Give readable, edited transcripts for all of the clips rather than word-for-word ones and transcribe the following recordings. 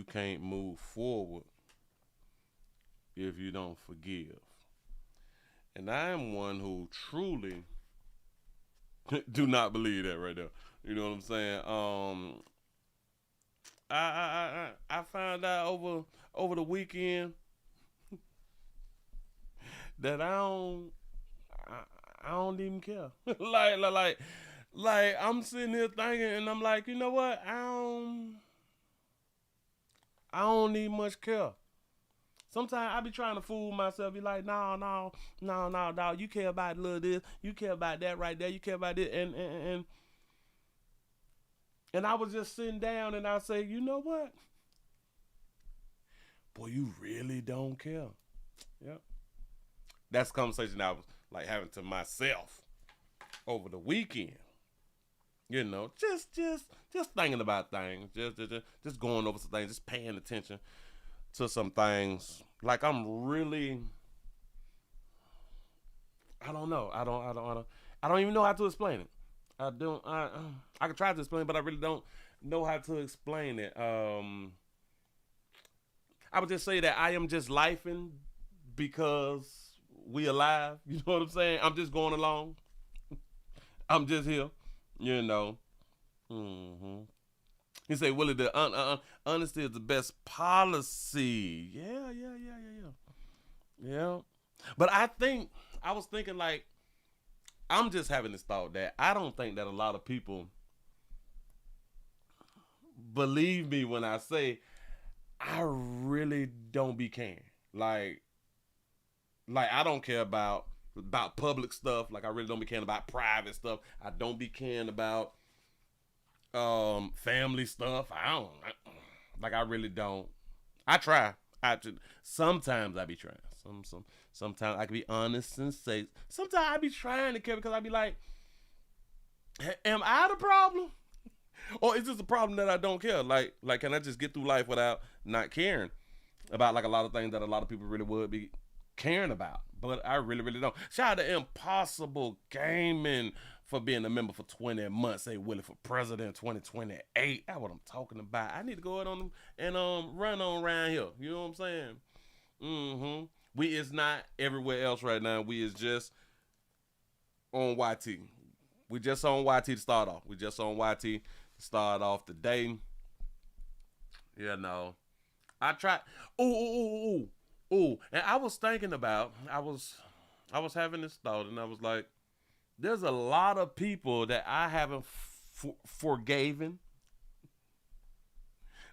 you can't move forward if you don't forgive. And I am one who truly do not believe that right there. You know what I'm saying? I found out over the weekend that I don't even care. Like I'm sitting here thinking, and I'm like, you know what? I don't need much care. Sometimes I be trying to fool myself. Be like, no, dog. You care about a little this. You care about that right there. You care about this, and I was just sitting down, and I say, you know what? Boy, you really don't care. Yep. That's a conversation I was like having to myself over the weekend. You know, just thinking about things, just going over some things, just paying attention to some things. Like I'm really, I don't know. I don't even know how to explain it. I don't. I can try to explain, but I really don't know how to explain it. I would just say that I am just lifing because we alive. You know what I'm saying? I'm just going along. I'm just here. You know. Mm-hmm. You say, Willie, the honesty is the best policy. Yeah. But I was thinking like, I'm just having this thought that I don't think that a lot of people believe me when I say I really don't be caring. Like I don't care about public stuff. Like I really don't be caring about private stuff. I don't be caring about family stuff. I really don't. I try. Sometimes I be trying. Sometimes I can be honest and say. Sometimes I be trying to care because I be like, am I the problem? Or is this a problem that I don't care? Like can I just get through life without not caring about like a lot of things that a lot of people really would be caring about? But I really, really don't. Shout out to Impossible Gaming for being a member for 20 months. Hey, Willie for president 2028. That's what I'm talking about. I need to go ahead on and run on around here. You know what I'm saying? Mm-hmm. We is not everywhere else right now. We is just on YT. We just on YT to start off. We just on YT to start off the day. You know. I tried. Ooh. And I was thinking about, I was having this thought, and I was like, there's a lot of people that I haven't forgiven,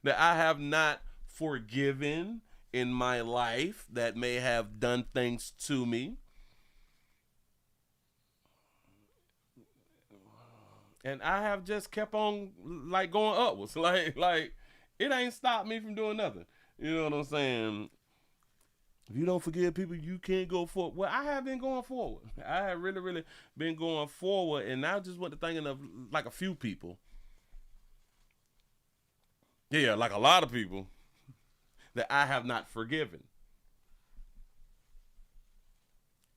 that I have not forgiven in my life, that may have done things to me. And I have just kept on like going upwards. Like it ain't stopped me from doing nothing. You know what I'm saying? If you don't forgive people, you can't go forward. Well, I have been going forward. I have really, really been going forward. And I just went to thinking of like a few people. Yeah, like a lot of people that I have not forgiven.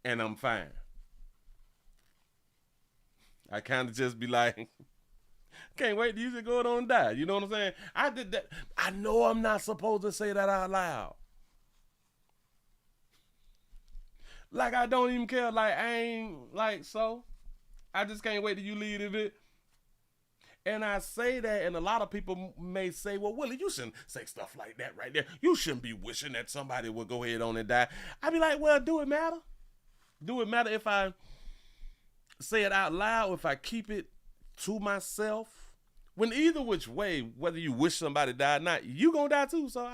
And I'm fine. I kind of just be like, can't wait till you just go on and die. You know what I'm saying? I did that. I know I'm not supposed to say that out loud. Like I don't even care. Like I ain't like so. I just can't wait till you leave it. And I say that, and a lot of people may say, "Well, Willie, you shouldn't say stuff like that right there. You shouldn't be wishing that somebody would go ahead on and die." I be like, "Well, do it matter? Do it matter if I say it out loud, or if I keep it to myself? When either which way, whether you wish somebody died or not, you gonna die too. So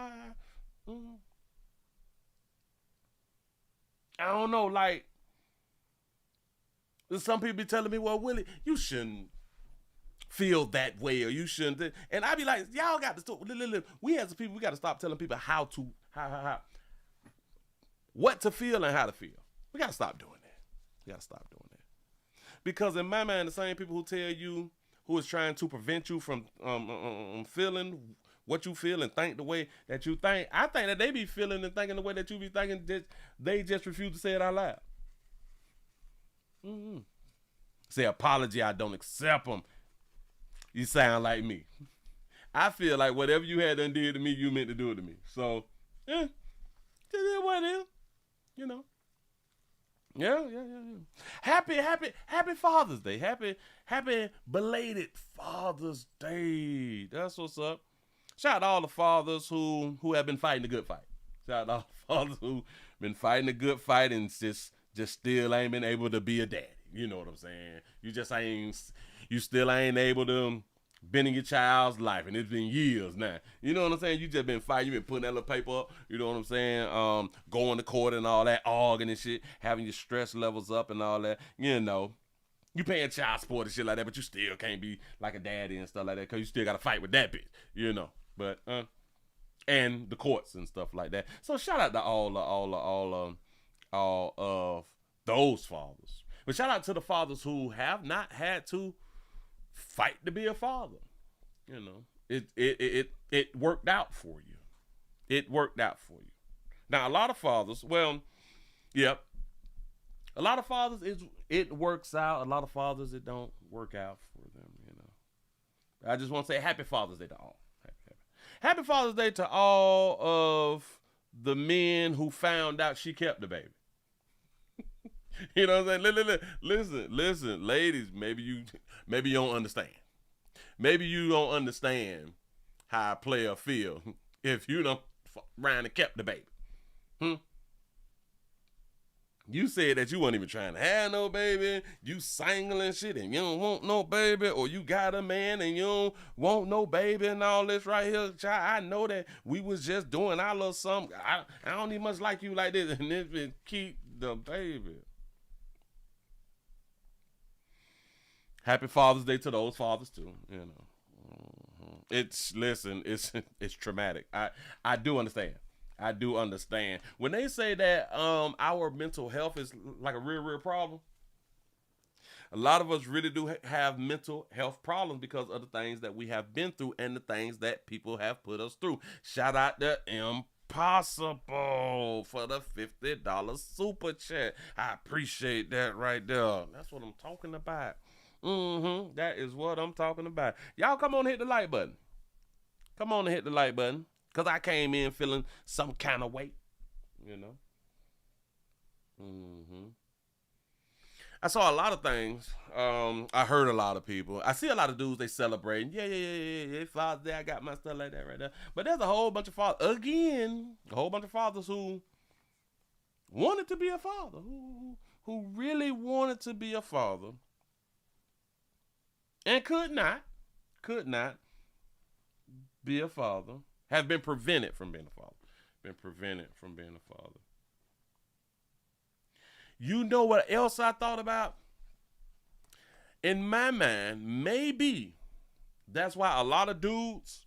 I don't know, like, some people be telling me, well, Willie, you shouldn't feel that way, or you shouldn't. And I be like, y'all got to stop. We as a people, we got to stop telling people how what to feel and how to feel. We got to stop doing that. We got to stop doing that. Because in my mind, the same people who tell you, who is trying to prevent you from feeling what you feel and think the way that you think, I think that they be feeling and thinking the way that you be thinking, that they just refuse to say it out loud. Mm-hmm. Say apology, I don't accept them. You sound like me. I feel like whatever you had done did to me, you meant to do it to me. So, yeah, it is what it is. You know. Yeah. Happy Father's Day. Happy belated Father's Day. That's what's up. Shout out to all the fathers who have been fighting the good fight. Shout out to all the fathers who been fighting the good fight and just still ain't been able to be a daddy. You know what I'm saying? You still ain't able to been in your child's life, and it's been years now. You know what I'm saying? You just been fighting, you been putting that little paper up, you know what I'm saying? Going to court and all that, arguing and shit, having your stress levels up and all that. You know, you paying child support and shit like that, but you still can't be like a daddy and stuff like that, because you still got to fight with that bitch, you know. But, and the courts and stuff like that. So shout out to all of those fathers. But shout out to the fathers who have not had to fight to be a father. You know, it worked out for you. It worked out for you. Now, a lot of fathers, well, yep. A lot of fathers, it works out. A lot of fathers, it don't work out for them, you know. I just want to say happy Father's Day to all. Happy Father's Day to all of the men who found out she kept the baby. You know what I'm saying? Listen, ladies, maybe you don't understand. Maybe you don't understand how a player feel if you don't around and kept the baby. You said that you weren't even trying to have no baby. You single and shit and you don't want no baby, or you got a man and you don't want no baby and all this right here. Child, I know that we was just doing our little something. I don't even much like you like this, and then keep the baby. Happy Father's Day to those fathers too, you know. It's traumatic. I do understand. I do understand. When they say that our mental health is like a real problem, a lot of us really do have mental health problems because of the things that we have been through and the things that people have put us through. Shout out to Impossible for the $50 super chat. I appreciate that right there. That's what I'm talking about. That is what I'm talking about. Y'all come on and hit the like button. Come on and hit the like button. Because I came in feeling some kind of way. You know? I saw a lot of things. I heard a lot of people. I see a lot of dudes, they celebrating. Yeah. Father's Day, I got my stuff like that right there. But there's a whole bunch of fathers. Again, a whole bunch of fathers who wanted to be a father. Who really wanted to be a father. And could not be a father, have been prevented from being a father. You know what else I thought about? In my mind, maybe that's why a lot of dudes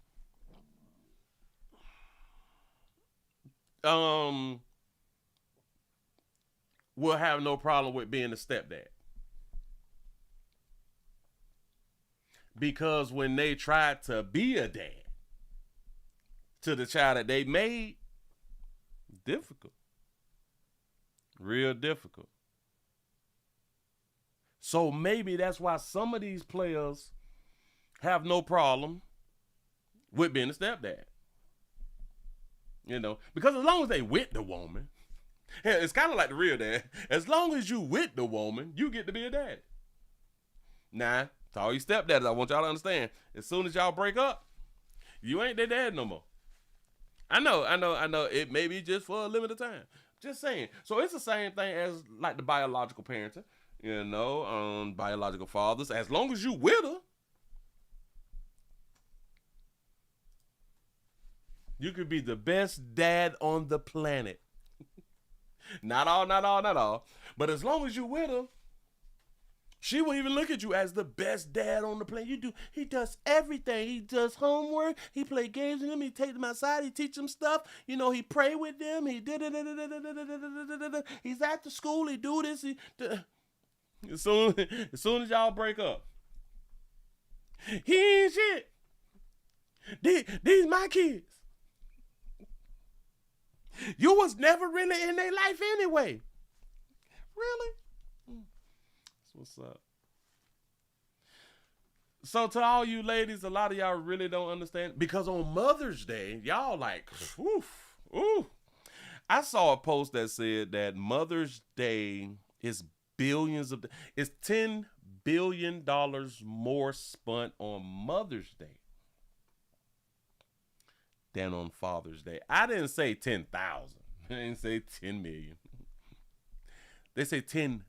will have no problem with being a stepdad. Because when they tried to be a dad to the child that they made, difficult. Real difficult. So maybe that's why some of these players have no problem with being a stepdad. You know, because as long as they with the woman, it's kind of like the real dad. As long as you with the woman, you get to be a daddy. Nah. To all you stepdads, I want y'all to understand. As soon as y'all break up, you ain't their dad no more. I know. It may be just for a limited time. Just saying. So it's the same thing as like the biological parenting. You know, biological fathers. As long as you with her, you could be the best dad on the planet. Not all. But as long as you with her, she will even look at you as the best dad on the planet. He does everything. He does homework. He play games with them. He take them outside. He teach them stuff. You know, he pray with them. He did it. He's at the school. He do this. As soon as y'all break up, he ain't shit. These my kids. You was never really in their life anyway. Really? What's up? So to all you ladies, a lot of y'all really don't understand because on Mother's Day, y'all like, oof, ooh. I saw a post that said that Mother's Day is billions of, it's $10 billion more spent on Mother's Day than on Father's Day. I didn't say 10,000. I didn't say 10 million. They say $10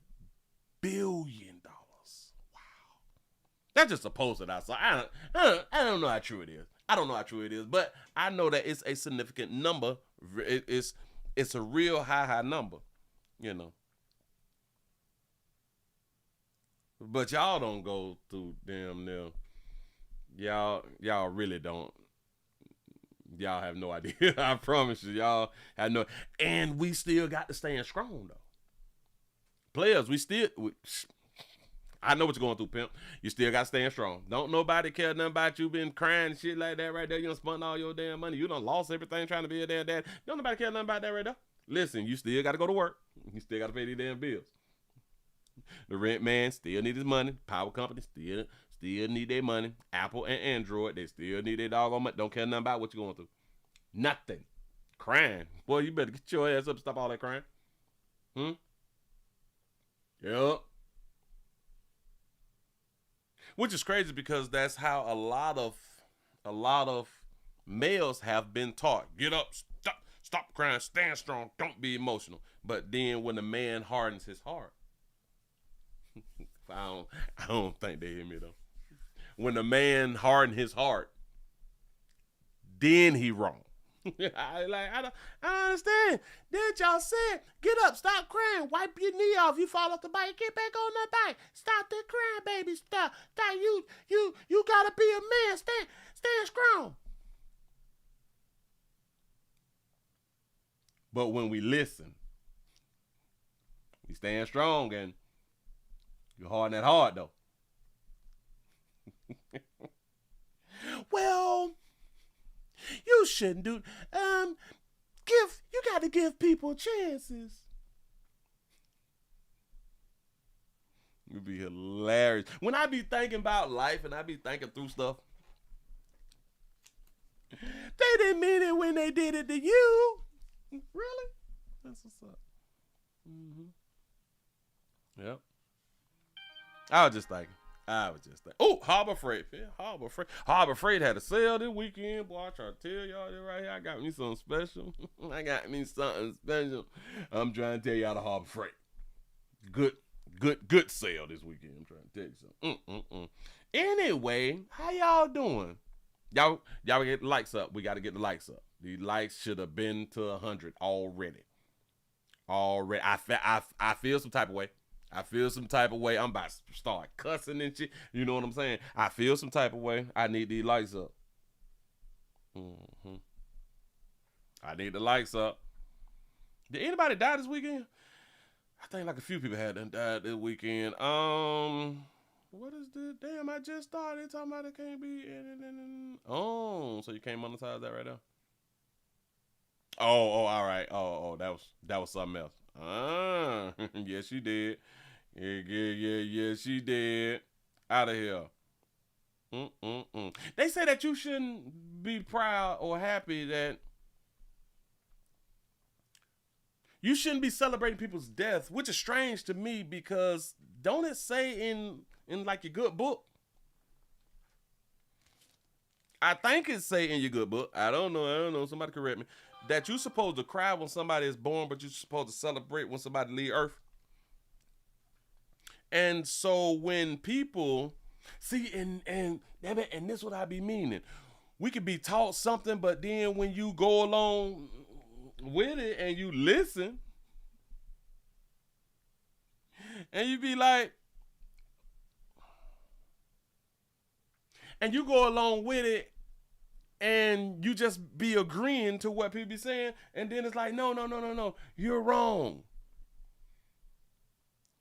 billion. Wow. That's just a post that I saw. I don't know how true it is. I don't know how true it is, but I know that it's a significant number. It's a real high number, you know. But y'all don't go through damn near. Y'all really don't. Y'all have no idea. I promise you, y'all have no. And we still got to stand strong though. Players, I know what you're going through, pimp. You still got to stand strong. Don't nobody care nothing about you been crying and shit like that right there. You done spent all your damn money. You done lost everything trying to be a damn dad. Don't nobody care nothing about that right there. Listen, you still got to go to work. You still got to pay these damn bills. The rent man still need his money. Power company still need their money. Apple and Android, they still need their doggone money. Don't care nothing about what you're going through. Nothing. Crying. Boy, you better get your ass up and stop all that crying. Yep. Which is crazy because that's how a lot of males have been taught. Get up, stop crying, stand strong, don't be emotional. But then when the man hardens his heart, I don't think they hear me though. When the man hardened his heart, then he wrong. I understand. Then y'all said, get up, stop crying, wipe your knee off. You fall off the bike, get back on the bike. Stop the crying, baby. Stop. You gotta be a man. Stand strong. But when we listen, we stand strong and you harden that hard though. Well, you shouldn't do. You got to give people chances. It'd be hilarious when I be thinking about life and I be thinking through stuff. They didn't mean it when they did it to you. Really? That's what's up. Yep. I was just thinking. Oh, Harbor Freight. Yeah, Harbor Freight. Harbor Freight had a sale this weekend. Boy, I try to tell y'all this right here. I got me something special. I'm trying to tell y'all the Harbor Freight. Good sale this weekend. I'm trying to tell you something. Anyway, how y'all doing? Y'all get the likes up. We got to get the likes up. The likes should have been to 100 already. I feel some type of way. I'm about to start cussing and shit. You know what I'm saying? I feel some type of way. I need these lights up. I need the lights up. Did anybody die this weekend? I think like a few people had died this weekend. What is this? Damn, I just started talking about it can't be. Oh, so you can't monetize that right now? Oh, all right. Oh, that was something else. Yes, you did. Yeah, she did. Out of here. They say that you shouldn't be proud or happy that you shouldn't be celebrating people's death, which is strange to me because don't it say in like your good book? I think it say in your good book. I don't know. Somebody correct me. That you're supposed to cry when somebody is born, but you're supposed to celebrate when somebody leave Earth. And so when people see, and this is what I be meaning. We could be taught something, but then when you go along with it and you listen, and you be like, and you go along with it, and you just be agreeing to what people be saying, and then it's like, no, you're wrong.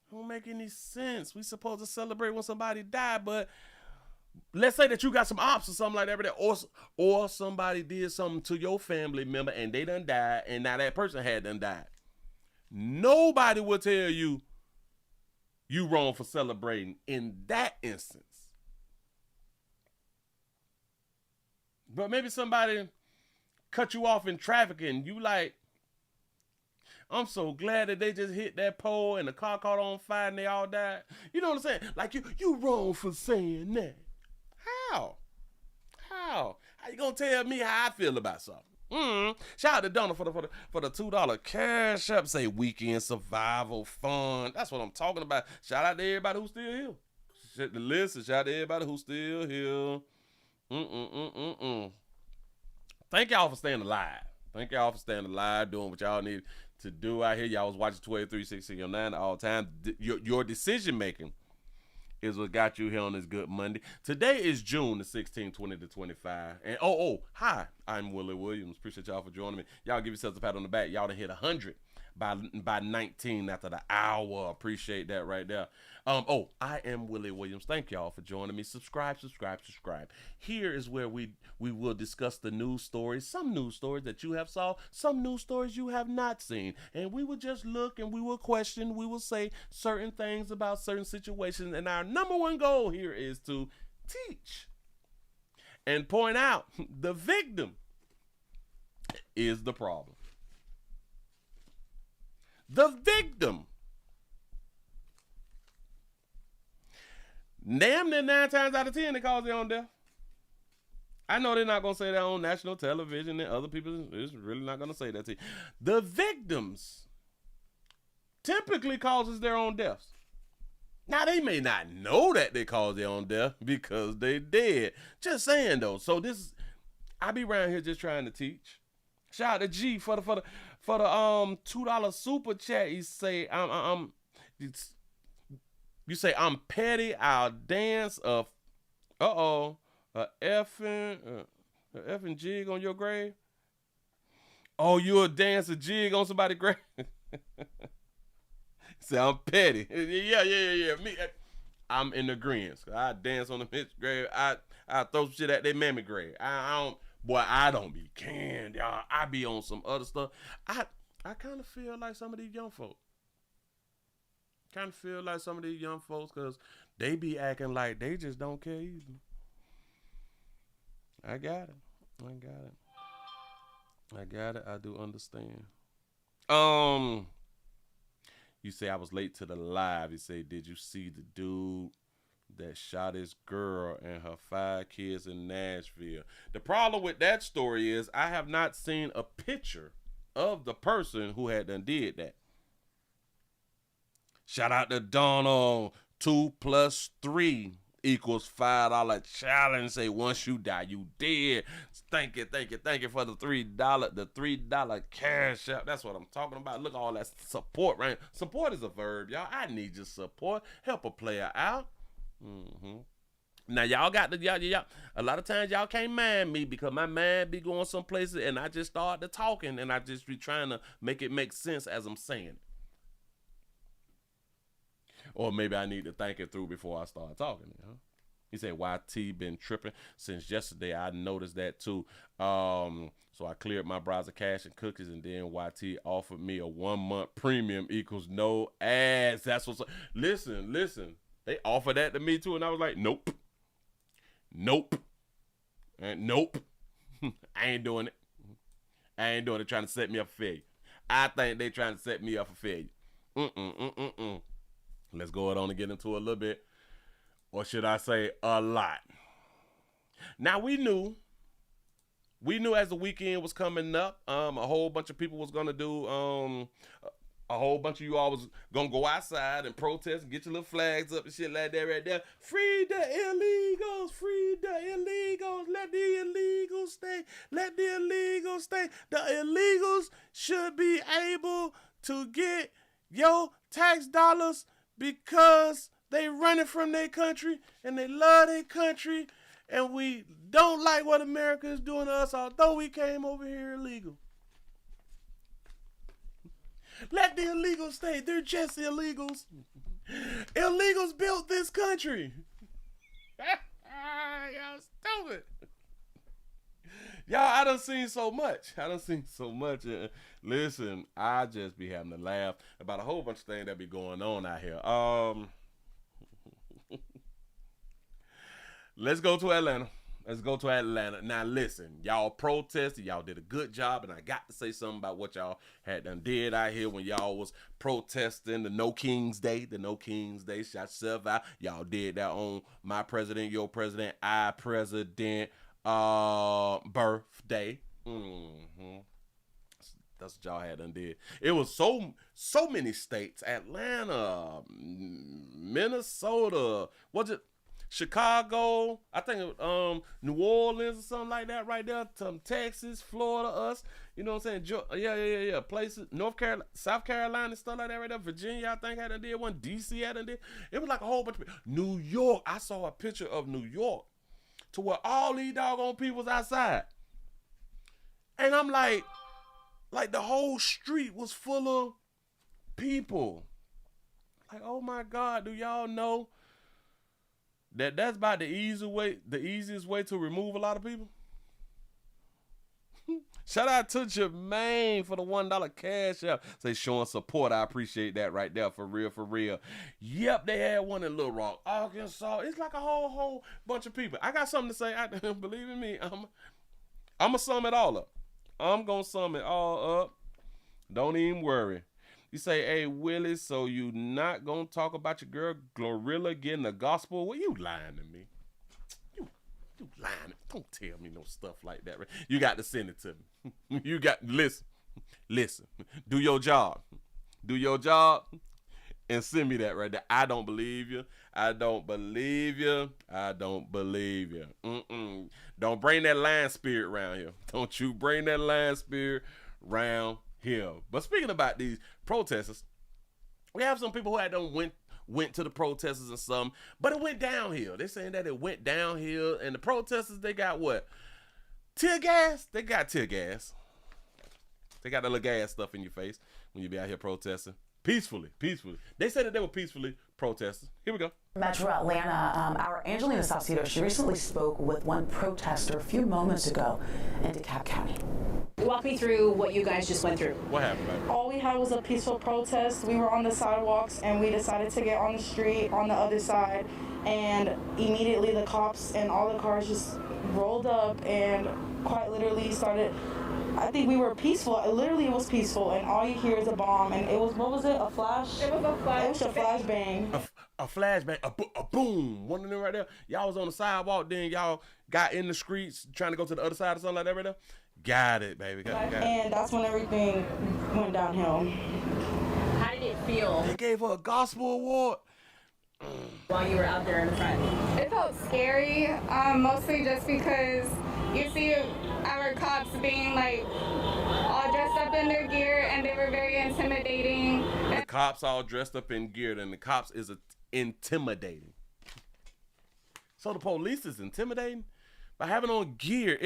Don't make any sense. We supposed to celebrate when somebody died, but let's say that you got some ops or something like that, or somebody did something to your family member and they done died, and now that person had done died. Nobody will tell you wrong for celebrating in that instance. But maybe somebody cut you off in traffic and you like, I'm so glad that they just hit that pole and the car caught on fire and they all died. You know what I'm saying? Like you wrong for saying that. How? How you gonna tell me how I feel about something? Shout out to Donna for the $2 cash up. Say weekend survival fun. That's what I'm talking about. Shout out to everybody who's still here. Listen, shout out to everybody who's still here. Thank y'all for staying alive. Thank y'all for staying alive, doing what y'all need to do out here. Y'all was watching 12-3-6-9 all the time. Your decision making is what got you here on this good Monday. Today is June the 16th, 2025. And hi, I'm Willie Williams. Appreciate y'all for joining me. Y'all give yourselves a pat on the back. Y'all done hit 100 by 19 after the hour. Appreciate that right there. I am Willie Williams. Thank y'all for joining me. Subscribe. Here is where we will discuss the news stories, some news stories that you have saw, some news stories you have not seen. And we will just look and we will question, we will say certain things about certain situations. And our number one goal here is to teach and point out the victim is the problem. The victim. Damn near 9 times out of 10 they cause their own death. I know they're not going to say that on national television and other people is really not going to say that to you. The victims typically causes their own deaths. Now, they may not know that they cause their own death because they dead. Just saying, though. So I be around here just trying to teach. Shout out to G for the $2 super chat. You say you say I'm petty. I'll dance a effing jig on your grave. Oh, you'll dance a jig on somebody's grave. Say I'm petty. Yeah. Me, I'm in agreement. I dance on the bitch grave. I throw some shit at their mammy grave. I don't be canned, y'all. I be on some other stuff. I kind of feel like some of these young folks. Because they be acting like they just don't care either. I got it. I do understand. You say I was late to the live. You say, did you see the dude that shot his girl and her 5 kids in Nashville? The problem with that story is I have not seen a picture of the person who had done did that. Shout out to Donald. 2 + 3 = $5 challenge. Say once you die, you dead. Thank you for the $3 cash out. That's what I'm talking about. Look at all that support, right? Support is a verb, y'all. I need your support. Help a player out. Now y'all got y'all. A lot of times y'all can't mind me because my mind be going some places and I just start to talking and I just be trying to make it make sense as I'm saying it. Or maybe I need to think it through before I start talking. You know? He said, YT been tripping since yesterday. I noticed that too. So I cleared my browser cache and cookies, and then YT offered me a 1-month premium = no ads. That's what's up. Listen. They offered that to me too, and I was like, nope. And nope. I ain't doing it. Trying to set me up for failure. I think they trying to set me up for failure. Let's go on and get into it a little bit. Or should I say a lot? Now we knew as the weekend was coming up, a whole bunch of people was going to do, a whole bunch of you all was going to go outside and protest and get your little flags up and shit like that right there. Free the illegals, let the illegals stay. The illegals should be able to get your tax dollars because they running from their country and they love their country and we don't like what America is doing to us, although we came over here illegal. Let the illegals stay. They're just illegals. Illegals built this country. Y'all stupid. Y'all, I done seen so much. Listen, I just be having to laugh about a whole bunch of things that be going on out here. Let's go to Atlanta. Let's go to Atlanta. Now listen, y'all protested. Y'all did a good job, and I got to say something about what y'all had done did out here when y'all was protesting the No Kings Day. The No Kings Day. Shout yourself out. Y'all did that on my president, your president, I president birthday. That's what y'all had done did. It was so many states. Atlanta, Minnesota. Was it Chicago? I think it was, New Orleans or something like that right there. Texas, Florida, us. You know what I'm saying? Yeah. Places, North Carolina, South Carolina, stuff like that right there. Virginia, I think, had done did one. DC had done did. It was like a whole bunch of people. New York, I saw a picture of New York to where all these doggone people's outside. And I'm like the whole street was full of people. Like, oh my God, do y'all know that's about the easiest way to remove a lot of people? Shout out to Jermaine for the $1 cash app. Say showing support. I appreciate that right there. For real. Yep, they had one in Little Rock, Arkansas. It's like a whole bunch of people. I got something to say. Believe in me. I'm going to sum it all up. I'm going to sum it all up. Don't even worry. You say, hey, Willie, so you not going to talk about your girl Glorilla getting the gospel? Well, you lying to me. You lying. Don't tell me no stuff like that. Right? You got to send it to me. You got, listen. Do your job. And send me that right there. I don't believe you. Don't bring that lying spirit around here. Don't you bring that lying spirit around here. But speaking about these protesters, we have some people who had done went to the protesters and some, but it went downhill. They're saying that it went downhill, and the protesters, they got what? Tear gas? They got tear gas. They got the little gas stuff in your face when you be out here protesting. Peacefully. They said that they were peacefully protesting. Here we go. Metro Atlanta, our Angelina Saucedo, she recently spoke with one protester a few moments ago in DeKalb County. Walk me through what you guys just went through. What happened, baby? All we had was a peaceful protest. We were on the sidewalks and we decided to get on the street on the other side, and immediately the cops and all the cars just rolled up and quite literally started. I think we were peaceful. It was peaceful, and all you hear is a bomb. And it was, what was it? A flash? It was a flash. It was a flashbang. A flashbang, a boom. One of them right there. Y'all was on the sidewalk, then y'all got in the streets trying to go to the other side or something like that right there. Got it, baby. Got it. And that's when everything went downhill. How did it feel? They gave her a gospel award. While you were out there in the front? It felt scary, mostly just because you see our cops being like all dressed up in their gear, and they were very intimidating. The cops all dressed up in gear, and the cops is intimidating. So the police is intimidating? By having on gear,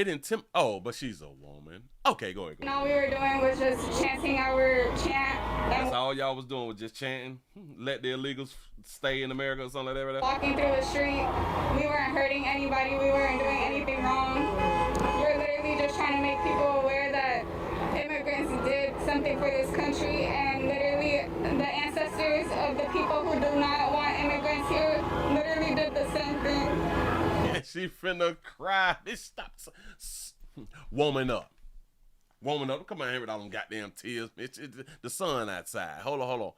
oh, but she's a woman. Okay, go ahead. All we were doing was just chanting our chant. That's all y'all was doing, was just chanting? Let the illegals stay in America or something like that? Right? Walking through the street, we weren't hurting anybody. We weren't doing anything wrong. We were literally just trying to make people aware that immigrants did something for this country, and literally the ancestors of the people who do not want immigrants here literally did the same thing. She finna cry. This stops. Woman up. Come on here with all them goddamn tears. It's the sun outside. Hold on.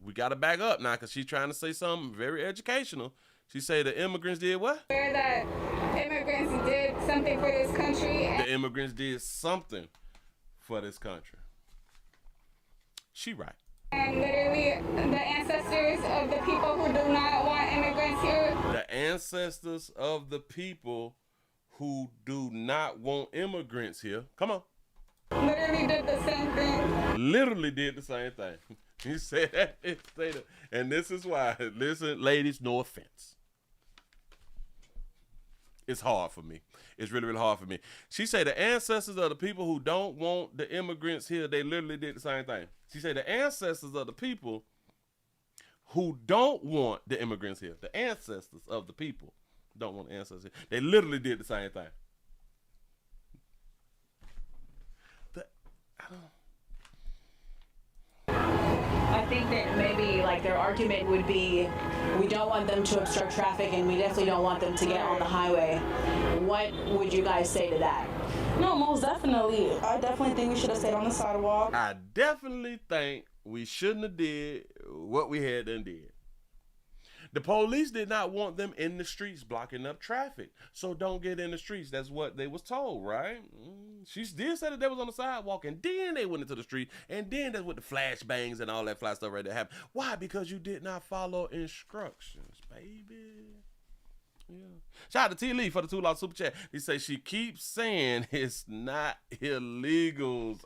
We got to back up now because she's trying to say something very educational. She say the immigrants did what? That immigrants did something for this country. The immigrants did something for this country. She right. And literally the ancestors of the people who do not want immigrants here. The ancestors of the people who do not want immigrants here. Come on. Literally did the same thing. Literally did the same thing. You said that. And this is why. Listen, ladies, no offense. It's hard for me. It's really, really hard for me. She said the ancestors of the people who don't want the immigrants here, they literally did the same thing. She said the ancestors of the people who don't want the immigrants here, the ancestors of the people don't want the ancestors here, they literally did the same thing. I think that maybe like there are argument would be, we don't want them to obstruct traffic and we definitely don't want them to get on the highway. What would you guys say to that? No, most definitely. I definitely think we should have stayed on the sidewalk. I definitely think we shouldn't have did what we had done did. The police did not want them in the streets blocking up traffic. So don't get in the streets. That's what they was told, right? She did say that they was on the sidewalk, and then they went into the street, and then that's what the flashbangs and all that fly stuff right there happened. Why? Because you did not follow instructions, baby. Yeah. Shout out to T. Lee for the $2 super chat. He say she keeps saying it's not illegals.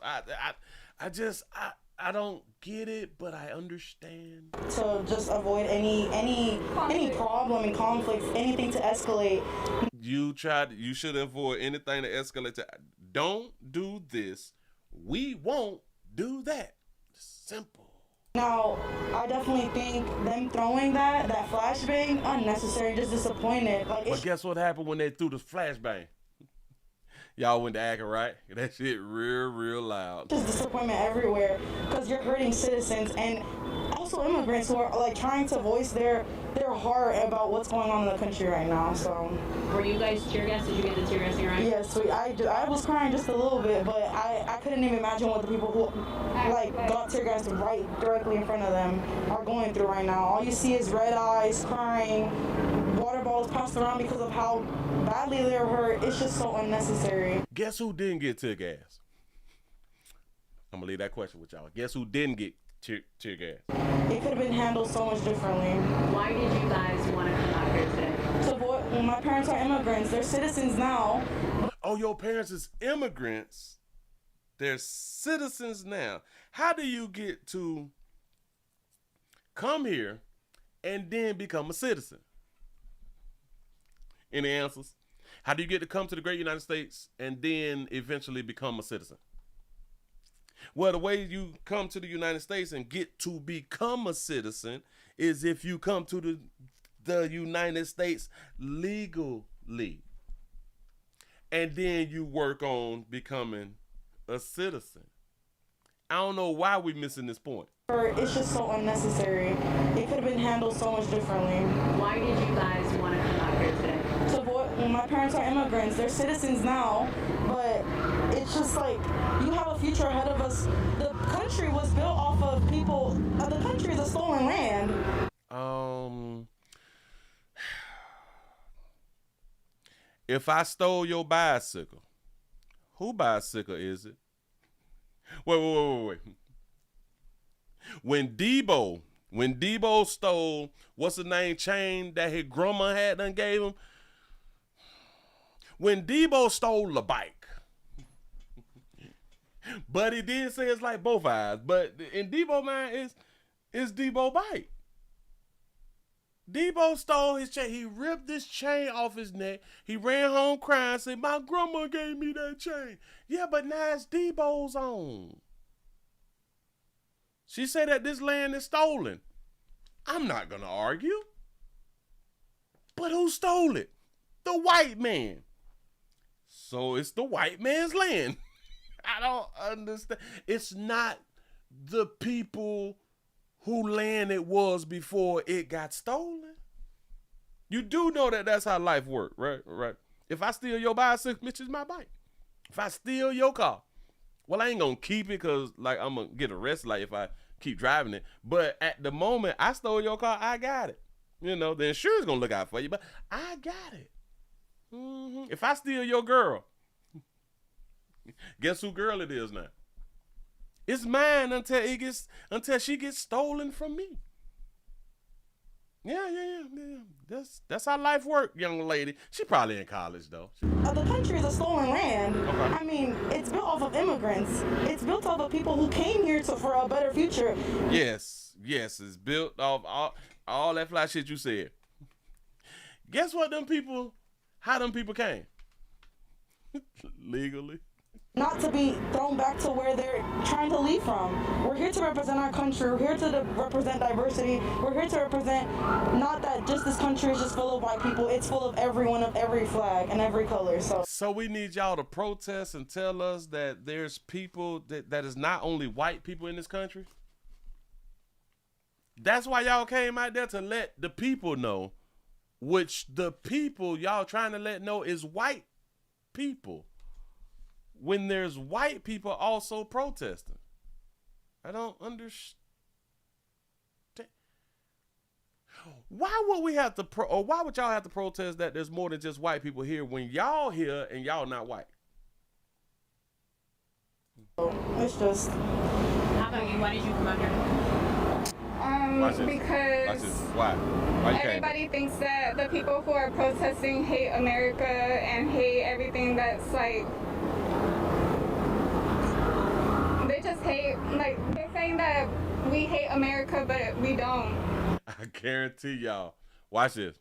I don't get it, but I understand. To just avoid any problem and conflicts, anything to escalate. You should avoid anything to escalate to. Don't do this. We won't do that. Simple. Now, I definitely think them throwing that flashbang, unnecessary, just disappointed. But guess what happened when they threw the flashbang? Y'all went to acting right. That shit real loud. Just disappointment everywhere because you're hurting citizens and also immigrants who are like trying to voice their heart about what's going on in the country right now. So, were you guys tear gas? Did you get the tear gassing right? Yes, I was crying just a little bit, but I couldn't even imagine what the people who like got tear gas right directly in front of them are going through right now. All you see is red eyes, crying, water bottles passed around because of how badly they're hurt. It's just so unnecessary. Guess who didn't get tear gas? I'm gonna leave that question with y'all. Guess who didn't get tear gas? It could have been handled so much differently. Why did you guys want to come out here today? Well, my parents are immigrants. They're citizens now. Oh, your parents is immigrants. They're citizens now. How do you get to come here and then become a citizen? Any answers? How do you get to come to the great United States and then eventually become a citizen? Well, the way you come to the United States and get to become a citizen is if you come to the United States legally. And then you work on becoming a citizen. I don't know why we're missing this point. It's just so unnecessary. It could have been handled so much differently. Why did you guys want to come out here today? My parents are immigrants. They're citizens now, but it's just like you have a future ahead of us. The country was built off of people. The country is a stolen land. If I stole your bicycle, who bicycle is it? Wait. When Debo stole, what's the name, chain that his grandma had done gave him? When Debo stole the bike, but he did say it's like both eyes, but in Debo mind is Debo bike. Debo stole his chain. He ripped this chain off his neck. He ran home crying, said, my grandma gave me that chain. Yeah, but now it's Debo's own. She said that this land is stolen. I'm not going to argue. But who stole it? The white man. So it's the white man's land. I don't understand. It's not the people who land it was before it got stolen. You do know that that's how life works, right? Right. If I steal your bicycle, Mitch, is my bike. If I steal your car, well, I ain't gonna keep it because like I'm gonna get arrested like if I keep driving it. But at the moment I stole your car, I got it. You know, the insurance gonna look out for you, but I got it. If I steal your girl, guess who girl it is now? It's mine until she gets stolen from me. Yeah. That's how life works, young lady. She probably in college though. The country is a stolen land. Okay. I mean, it's built off of immigrants. It's built off of people who came here for a better future. Yes, it's built off all that fly shit you said. Guess what how them people came? Legally. Not to be thrown back to where they're trying to leave from. We're here to represent our country. We're here to represent diversity. We're here to represent not that just this country is just full of white people. It's full of everyone of every flag and every color. So we need y'all to protest and tell us that there's people that is not only white people in this country. That's why y'all came out there to let the people know, which the people y'all trying to let know is white people. When there's white people also protesting. I don't understand. Why would we have to or why would y'all have to protest that there's more than just white people here when y'all here and y'all not white? It's just. How about you? Why did you come out here? Because Why you everybody thinks that the people who are protesting hate America and hate everything that's like, they just hate, like, they're saying that we hate America, but we don't. I guarantee y'all. Watch this.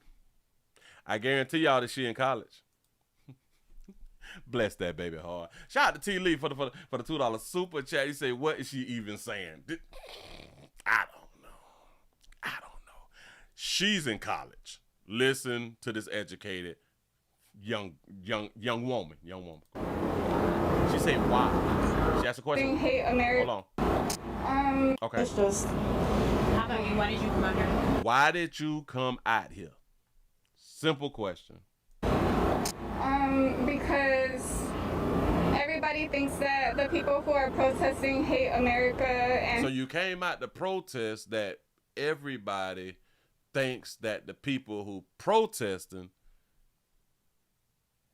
I guarantee y'all that she in college. Bless that baby hard. Shout out to T. Lee for the $2 super chat. He say, what is she even saying? I don't know. She's in college. Listen to this educated young woman. She say why? She asked a question. Hate America. Hold on. Okay. It's just. How about you? Why did you come out here? Why did you come out here? Simple question. Because everybody thinks that the people who are protesting hate America and So you came out to protest that everybody thinks that the people who protesting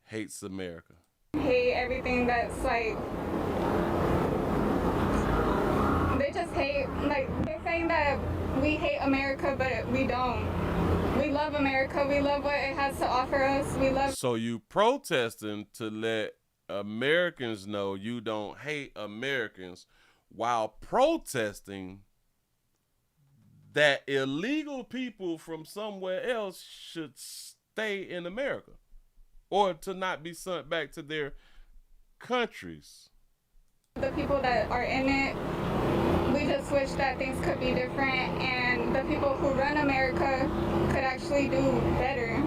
hates America. hate everything that's like, they just hate, like, they're saying that we hate America, but we don't. We love America. We love what it has to offer us. We love. So you protesting to let Americans know you don't hate Americans while protesting that illegal people from somewhere else should stay in America or to not be sent back to their countries. The people that are in it, we just wish that things could be different and the people who run America could actually do better.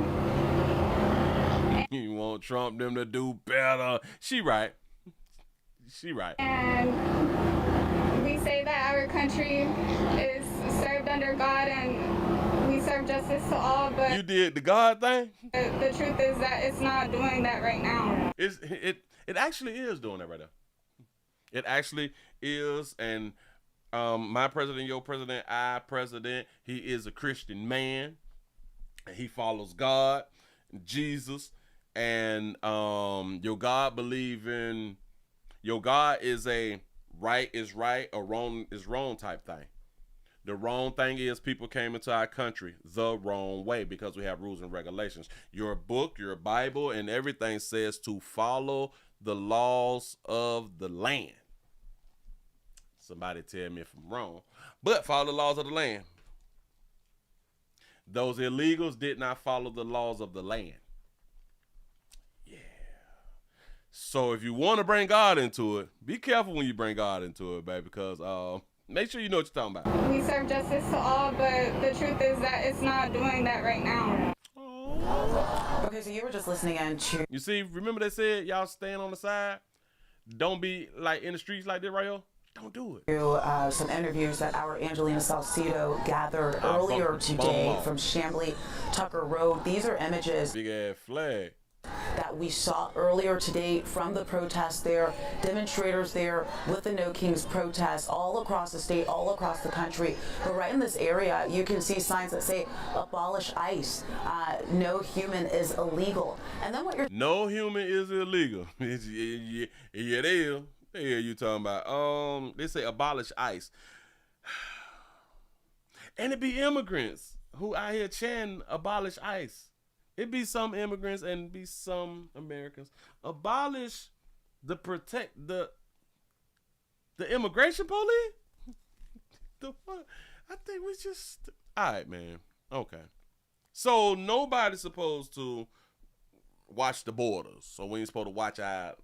You want Trump them to do better. She right. And we say that our country is served under God and we serve justice to all, but You did the God thing? the truth is that it's not doing that right now. It actually is doing that right now. It actually is, and my president, your president, our president, he is a Christian man, and he follows God, Jesus, and your God is a right is right or wrong is wrong type thing. The wrong thing is people came into our country the wrong way because we have rules and regulations. Your book, your Bible, and everything says to follow the laws of the land. Somebody tell me if I'm wrong, but follow the laws of the land. Those illegals did not follow the laws of the land. Yeah. So if you want to bring God into it, be careful when you bring God into it, baby, because make sure you know what you're talking about. We serve justice to all, but the truth is that it's not doing that right now. Okay, so you were just listening in to. You see, remember they said y'all stand on the side? Don't be like in the streets like this right here. Don't do it. Some interviews that our Angelina Salcido gathered earlier today from Chamblee Tucker Road. These are images Big ass flag. that we saw earlier today from the protest there, demonstrators there with the No Kings protest all across the state, all across the country. But right in this area, you can see signs that say, abolish ICE, no human is illegal. And then what you're No human is illegal. Yeah, it is. They hear you talking about. They say abolish ICE. And it be immigrants who out here chanting abolish ICE. It be some immigrants and be some Americans. Abolish the immigration police? The fuck? I think we just alright, man. Okay. So nobody's supposed to watch the borders. So we ain't supposed to watch our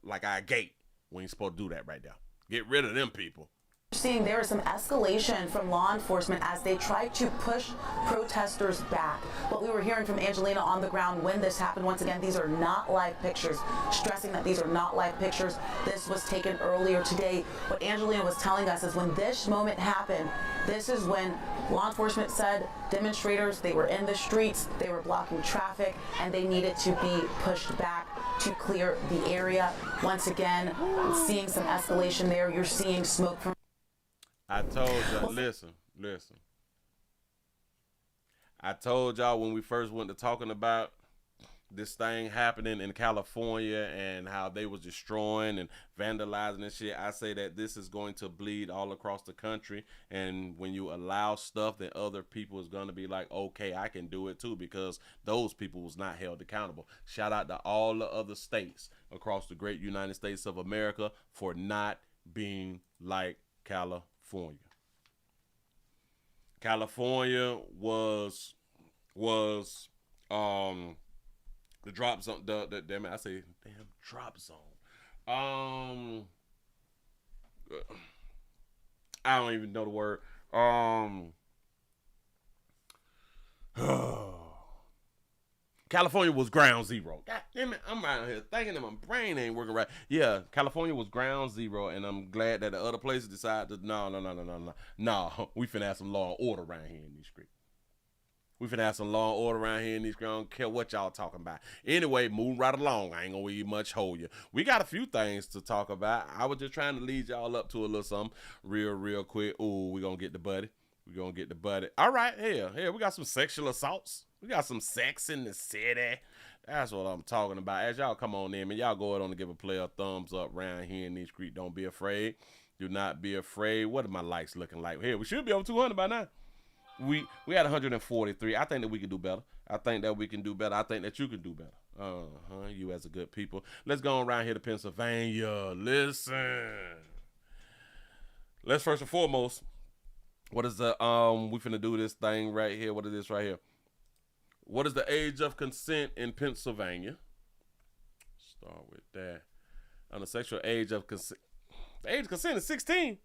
gate. We ain't supposed to do that right now. Get rid of them people. Seeing there is some escalation from law enforcement as they try to push protesters back. What we were hearing from Angelina on the ground when this happened, once again, these are not live pictures, stressing that these are not live pictures. This was taken earlier today. What Angelina was telling us is when this moment happened, this is when law enforcement said demonstrators, they were in the streets, they were blocking traffic, and they needed to be pushed back to clear the area. Once again, seeing some escalation there. You're seeing smoke from... I told y'all, listen. I told y'all when we first went to talking about this thing happening in California and how they was destroying and vandalizing and shit, I say that this is going to bleed all across the country. And when you allow stuff, then other people is going to be like, okay, I can do it too, because those people was not held accountable. Shout out to all the other states across the great United States of America for not being like California. California was the drop zone. The damn it, I say damn drop zone. I don't even know the word. California was ground zero. God damn it, I'm out here thinking that my brain ain't working right. Yeah, California was ground zero, and I'm glad that the other places decided to, no, we finna have some law and order around here in these streets. We finna have some law and order around here in these streets. I don't care what y'all talking about. Anyway, moving right along. I ain't gonna leave much hold you. We got a few things to talk about. I was just trying to lead y'all up to a little something real quick. Ooh, we gonna get the buddy. All right, here, we got some sexual assaults. We got some sex in the city. That's what I'm talking about. As y'all come on in, man, y'all go ahead on and give a player a thumbs up around here in these streets. Don't be afraid. Do not be afraid. What are my likes looking like? Here, we should be over 200 by now. We had 143. I think that we can do better. I think that we can do better. I think that you can do better. You as a good people. Let's go around here to Pennsylvania. Listen. Let's first and foremost, what is the we finna do this thing right here. What is this right here? What is the age of consent in Pennsylvania? Start with that. On the sexual age of consent. The age of consent is 16.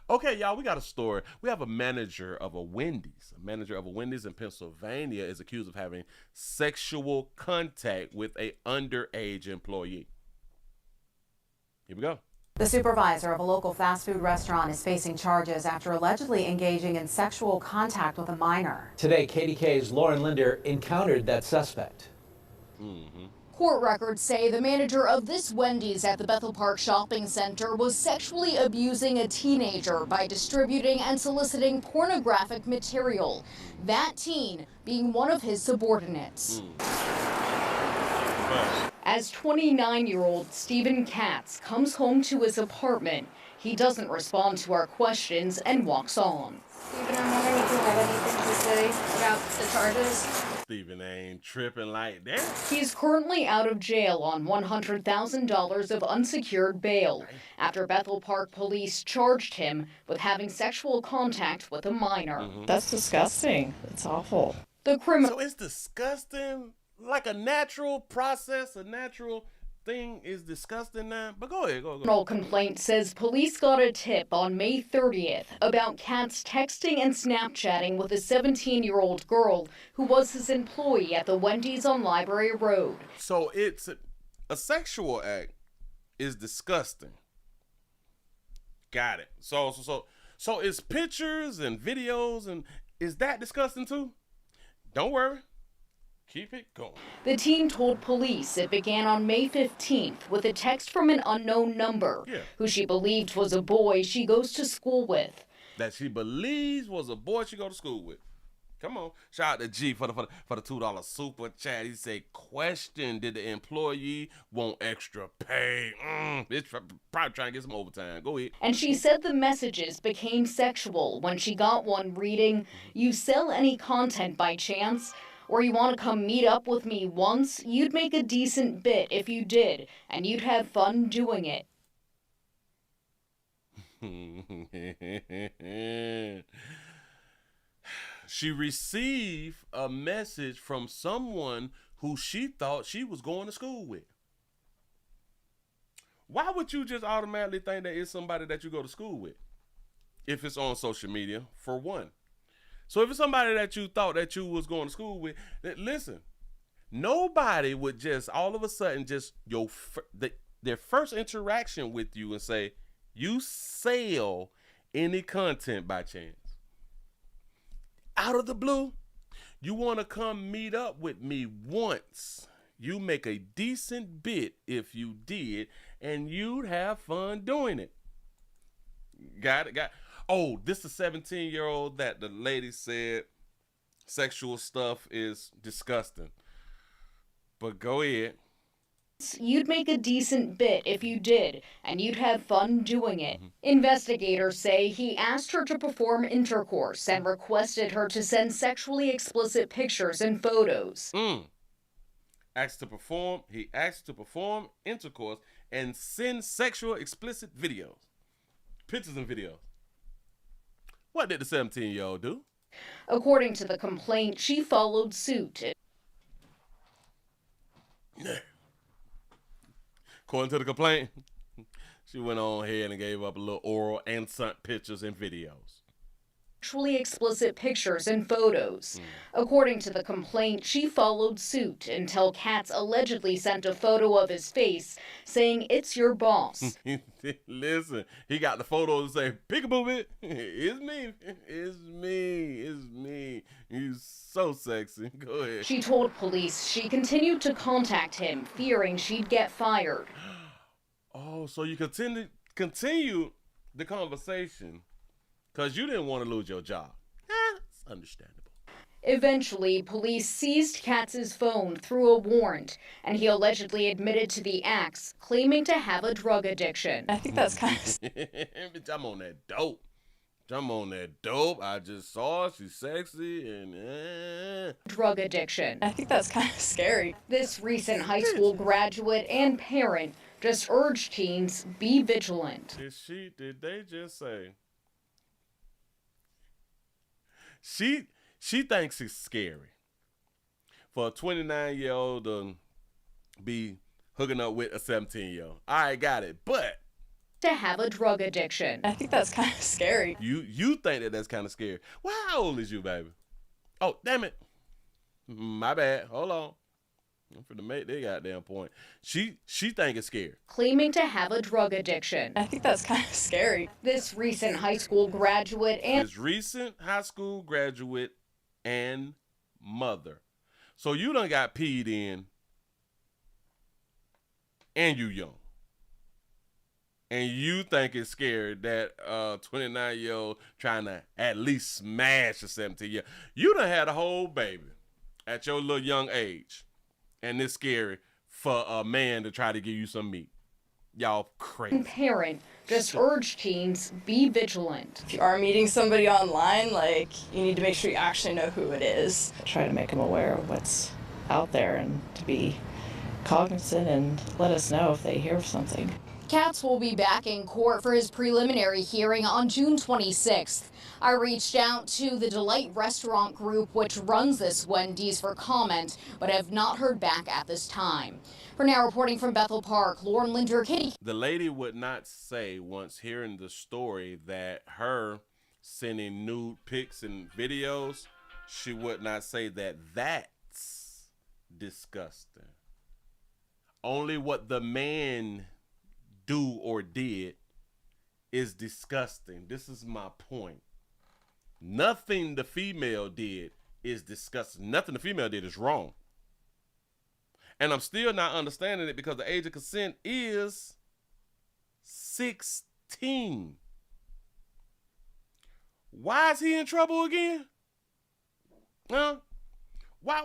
Okay, y'all, we got a story. We have a manager of a Wendy's. A manager of a Wendy's in Pennsylvania is accused of having sexual contact with a underage employee. Here we go. The supervisor of a local fast food restaurant is facing charges after allegedly engaging in sexual contact with a minor. Today, KDK's Lauren Linder encountered that suspect. Court records say the manager of this Wendy's at the Bethel Park Shopping Center was sexually abusing a teenager by distributing and soliciting pornographic material. That teen being one of his subordinates. As 29-year-old Stephen Katz comes home to his apartment, he doesn't respond to our questions and walks on. Stephen, I'm wondering if you have anything to say about the charges. Stephen ain't tripping like that. He's currently out of jail on $100,000 of unsecured bail after Bethel Park police charged him with having sexual contact with a minor. That's disgusting. It's awful. The criminal. So it's disgusting. Like a natural process, a natural thing is disgusting now. But go ahead, go. Criminal complaint says police got a tip on May 30th about Katz texting and Snapchatting with a 17-year-old girl who was his employee at the Wendy's on Library Road. So it's a sexual act is disgusting. Got it. So it's pictures and videos, and is that disgusting too? Don't worry. Keep it going. The teen told police it began on May 15th with a text from an unknown number who she believed was a boy she goes to school with. That she believes was a boy she go to school with. Come on. Shout out to G for the $2 super chat. He said, question, did the employee want extra pay? It's probably trying to get some overtime. Go ahead. And she said the messages became sexual when she got one reading, you sell any content by chance? Or you want to come meet up with me once? You'd make a decent bit if you did, and you'd have fun doing it. She received a message from someone who she thought she was going to school with. Why would you just automatically think that it's somebody that you go to school with? If it's on social media, for one. So if it's somebody that you thought that you was going to school with, listen, nobody would just all of a sudden just their first interaction with you and say, you sell any content by chance. Out of the blue, you want to come meet up with me once. You make a decent bit if you did, and you'd have fun doing it. Got it. Oh, this is a 17-year-old that the lady said sexual stuff is disgusting. But go ahead. You'd make a decent bit if you did, and you'd have fun doing it. Investigators say he asked her to perform intercourse and requested her to send sexually explicit pictures and photos. He asked to perform intercourse and send sexual explicit videos. Pictures and videos. What did the 17-year-old do? According to the complaint, she followed suit. According to the complaint, she went on ahead and gave up a little oral and sent pictures and videos. Sexually explicit pictures and photos. According to the complaint, she followed suit until Katz allegedly sent a photo of his face saying, "It's your boss." Listen, he got the photo and say, "Peekaboo, it's me, it's me, it's me. You so sexy." Go ahead. She told police she continued to contact him, fearing she'd get fired. Oh, so you continue the conversation because you didn't want to lose your job. It's understandable. Eventually, police seized Katz's phone through a warrant, and he allegedly admitted to the acts, claiming to have a drug addiction. I think that's kind of... Bitch, I'm on that dope. I just saw her. She's sexy and... Drug addiction. I think that's kind of scary. This recent high school graduate and parent just urged teens, be vigilant. Did they just say... She thinks it's scary for a 29-year-old to be hooking up with a 17-year-old. I got it, but to have a drug addiction. I think that's kind of scary. You think that's kind of scary. Well, how old is you, baby? Oh, damn it. My bad. Hold on. I'm finna make their goddamn point. She think it's scary. Claiming to have a drug addiction. I think that's kind of scary. This recent high school graduate and mother. So you done got peed in and you young. And you think it's scary that 29-year-old trying to at least smash a 17-year-old. You done had a whole baby at your little young age. And it's scary for a man to try to give you some meat. Y'all crazy. Parent just urged teens, be vigilant. If you are meeting somebody online, you need to make sure you actually know who it is. Try to make them aware of what's out there and to be cognizant and let us know if they hear of something. Katz will be back in court for his preliminary hearing on June 26th. I reached out to the Delight Restaurant Group, which runs this Wendy's, for comment, but have not heard back at this time. For now, reporting from Bethel Park, Lauren Linder, Kitty. The lady would not say, once hearing the story, that her sending nude pics and videos, she would not say that that's disgusting. Only what the man do or did is disgusting. This is my point. Nothing the female did is disgusting. Nothing the female did is wrong. And I'm still not understanding it because the age of consent is 16. Why is he in trouble again? Huh? Why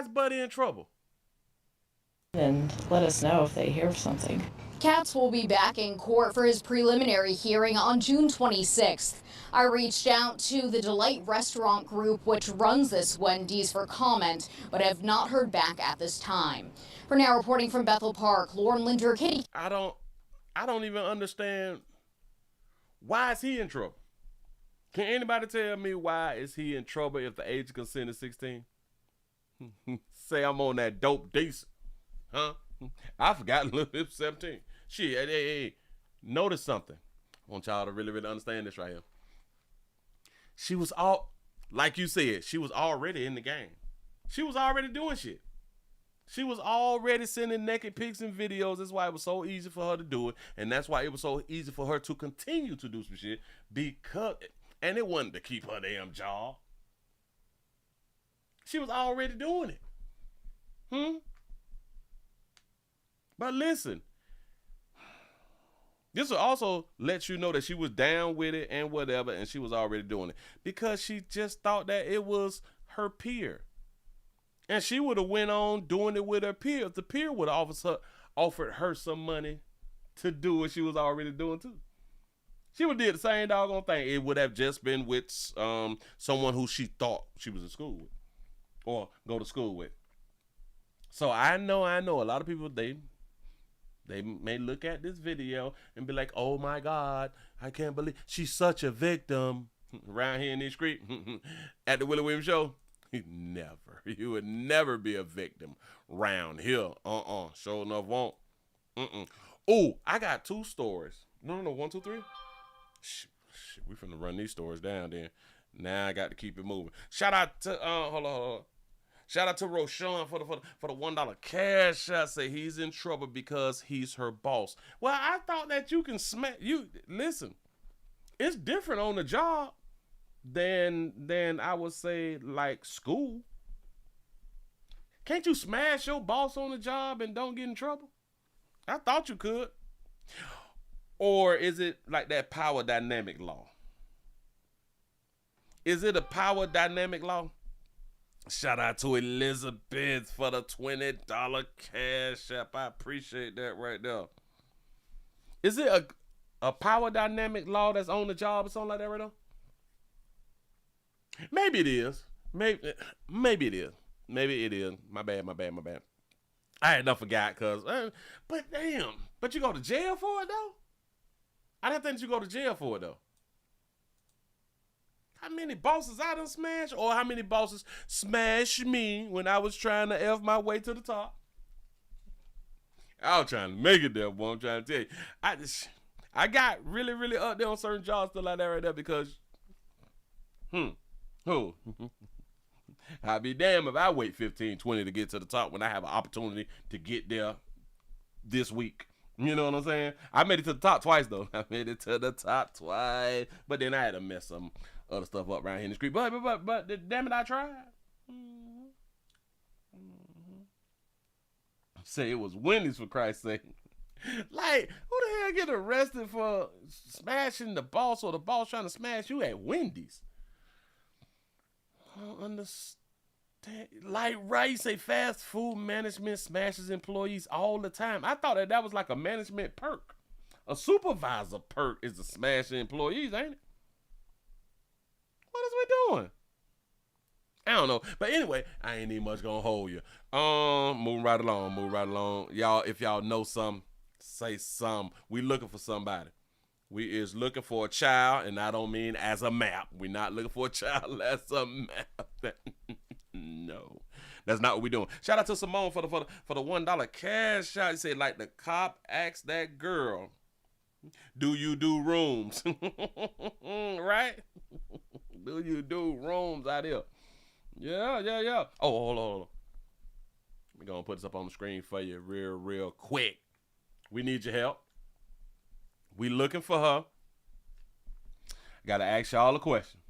is Buddy in trouble? And let us know if they hear of something. Katz will be back in court for his preliminary hearing on June 26th. I reached out to the Delight Restaurant Group, which runs this Wendy's, for comment, but have not heard back at this time. For now, reporting from Bethel Park, Lauren Linder, Kitty. I don't even understand. Why is he in trouble? Can anybody tell me why is he in trouble if the age of consent is 16? Say I'm on that dope decent. Huh? I forgot Lil Bip 17. Shit, hey, notice something. I want y'all to really, really understand this right here. She was like you said, she was already in the game. She was already doing shit. She was already sending naked pics and videos. That's why it was so easy for her to do it. And that's why it was so easy for her to continue to do some shit. And it wasn't to keep her damn job. She was already doing it. But listen, this will also let you know that she was down with it and whatever, and she was already doing it. Because she just thought that it was her peer. And she would have went on doing it with her peer if the peer would have offered her some money to do what she was already doing too. She would have did the same doggone thing. It would have just been with someone who she thought she was in school with or go to school with. So I know a lot of people, they may look at this video and be like, oh my God, I can't believe she's such a victim around here in these streets at the Willie Williams show. Never. You would never be a victim round here. Sure enough won't. Oh, I got 2 stories. No, 1, 2, 3. Shit, we finna run these stories down then. Now I got to keep it moving. Shout out to hold on. Shout out to Roshan for the $1 cash shot. Say he's in trouble because he's her boss. Well, I thought that you can listen. It's different on the job than I would say like school. Can't you smash your boss on the job and don't get in trouble? I thought you could. Or is it like that power dynamic law? Is it a power dynamic law? Shout out to Elizabeth for the $20 cash app. I appreciate that right there. Is it a power dynamic law that's on the job or something like that right now? Maybe it is. Maybe it is. Maybe it is. My bad. I had enough forgot but damn. But you go to jail for it though? I didn't think you go to jail for it though. How many bosses I done smashed? Or how many bosses smashed me when I was trying to F my way to the top? I was trying to make it there, boy. I'm trying to tell you. I got really, really up there on certain jobs still like that right there because I'd be damned if I wait 15, 20 to get to the top when I have an opportunity to get there this week. You know what I'm saying? I made it to the top twice, though. I made it to the top twice. But then I had to mess some other stuff up around here in the street. But damn it, I tried. Say it was Wendy's, for Christ's sake. Like, who the hell get arrested for smashing the boss or the boss trying to smash you at Wendy's? I don't understand. Like, right, you say fast food management smashes employees all the time. I thought that was like a management perk. A supervisor perk is to smash employees, ain't it? What is we doing? I don't know. But anyway, I ain't even much gonna hold you. Moving right along. Y'all, if y'all know something, say something. We looking for somebody. We is looking for a child, and I don't mean as a map. We're not looking for a child as a map. No, that's not what we're doing. Shout out to Simone for the $1 cash shot. He said, like the cop asked that girl, do you do rooms? Right? Do you do rooms out here? Yeah. Oh, hold on. We're going to put this up on the screen for you real quick. We need your help. We looking for her. I got to ask y'all a question.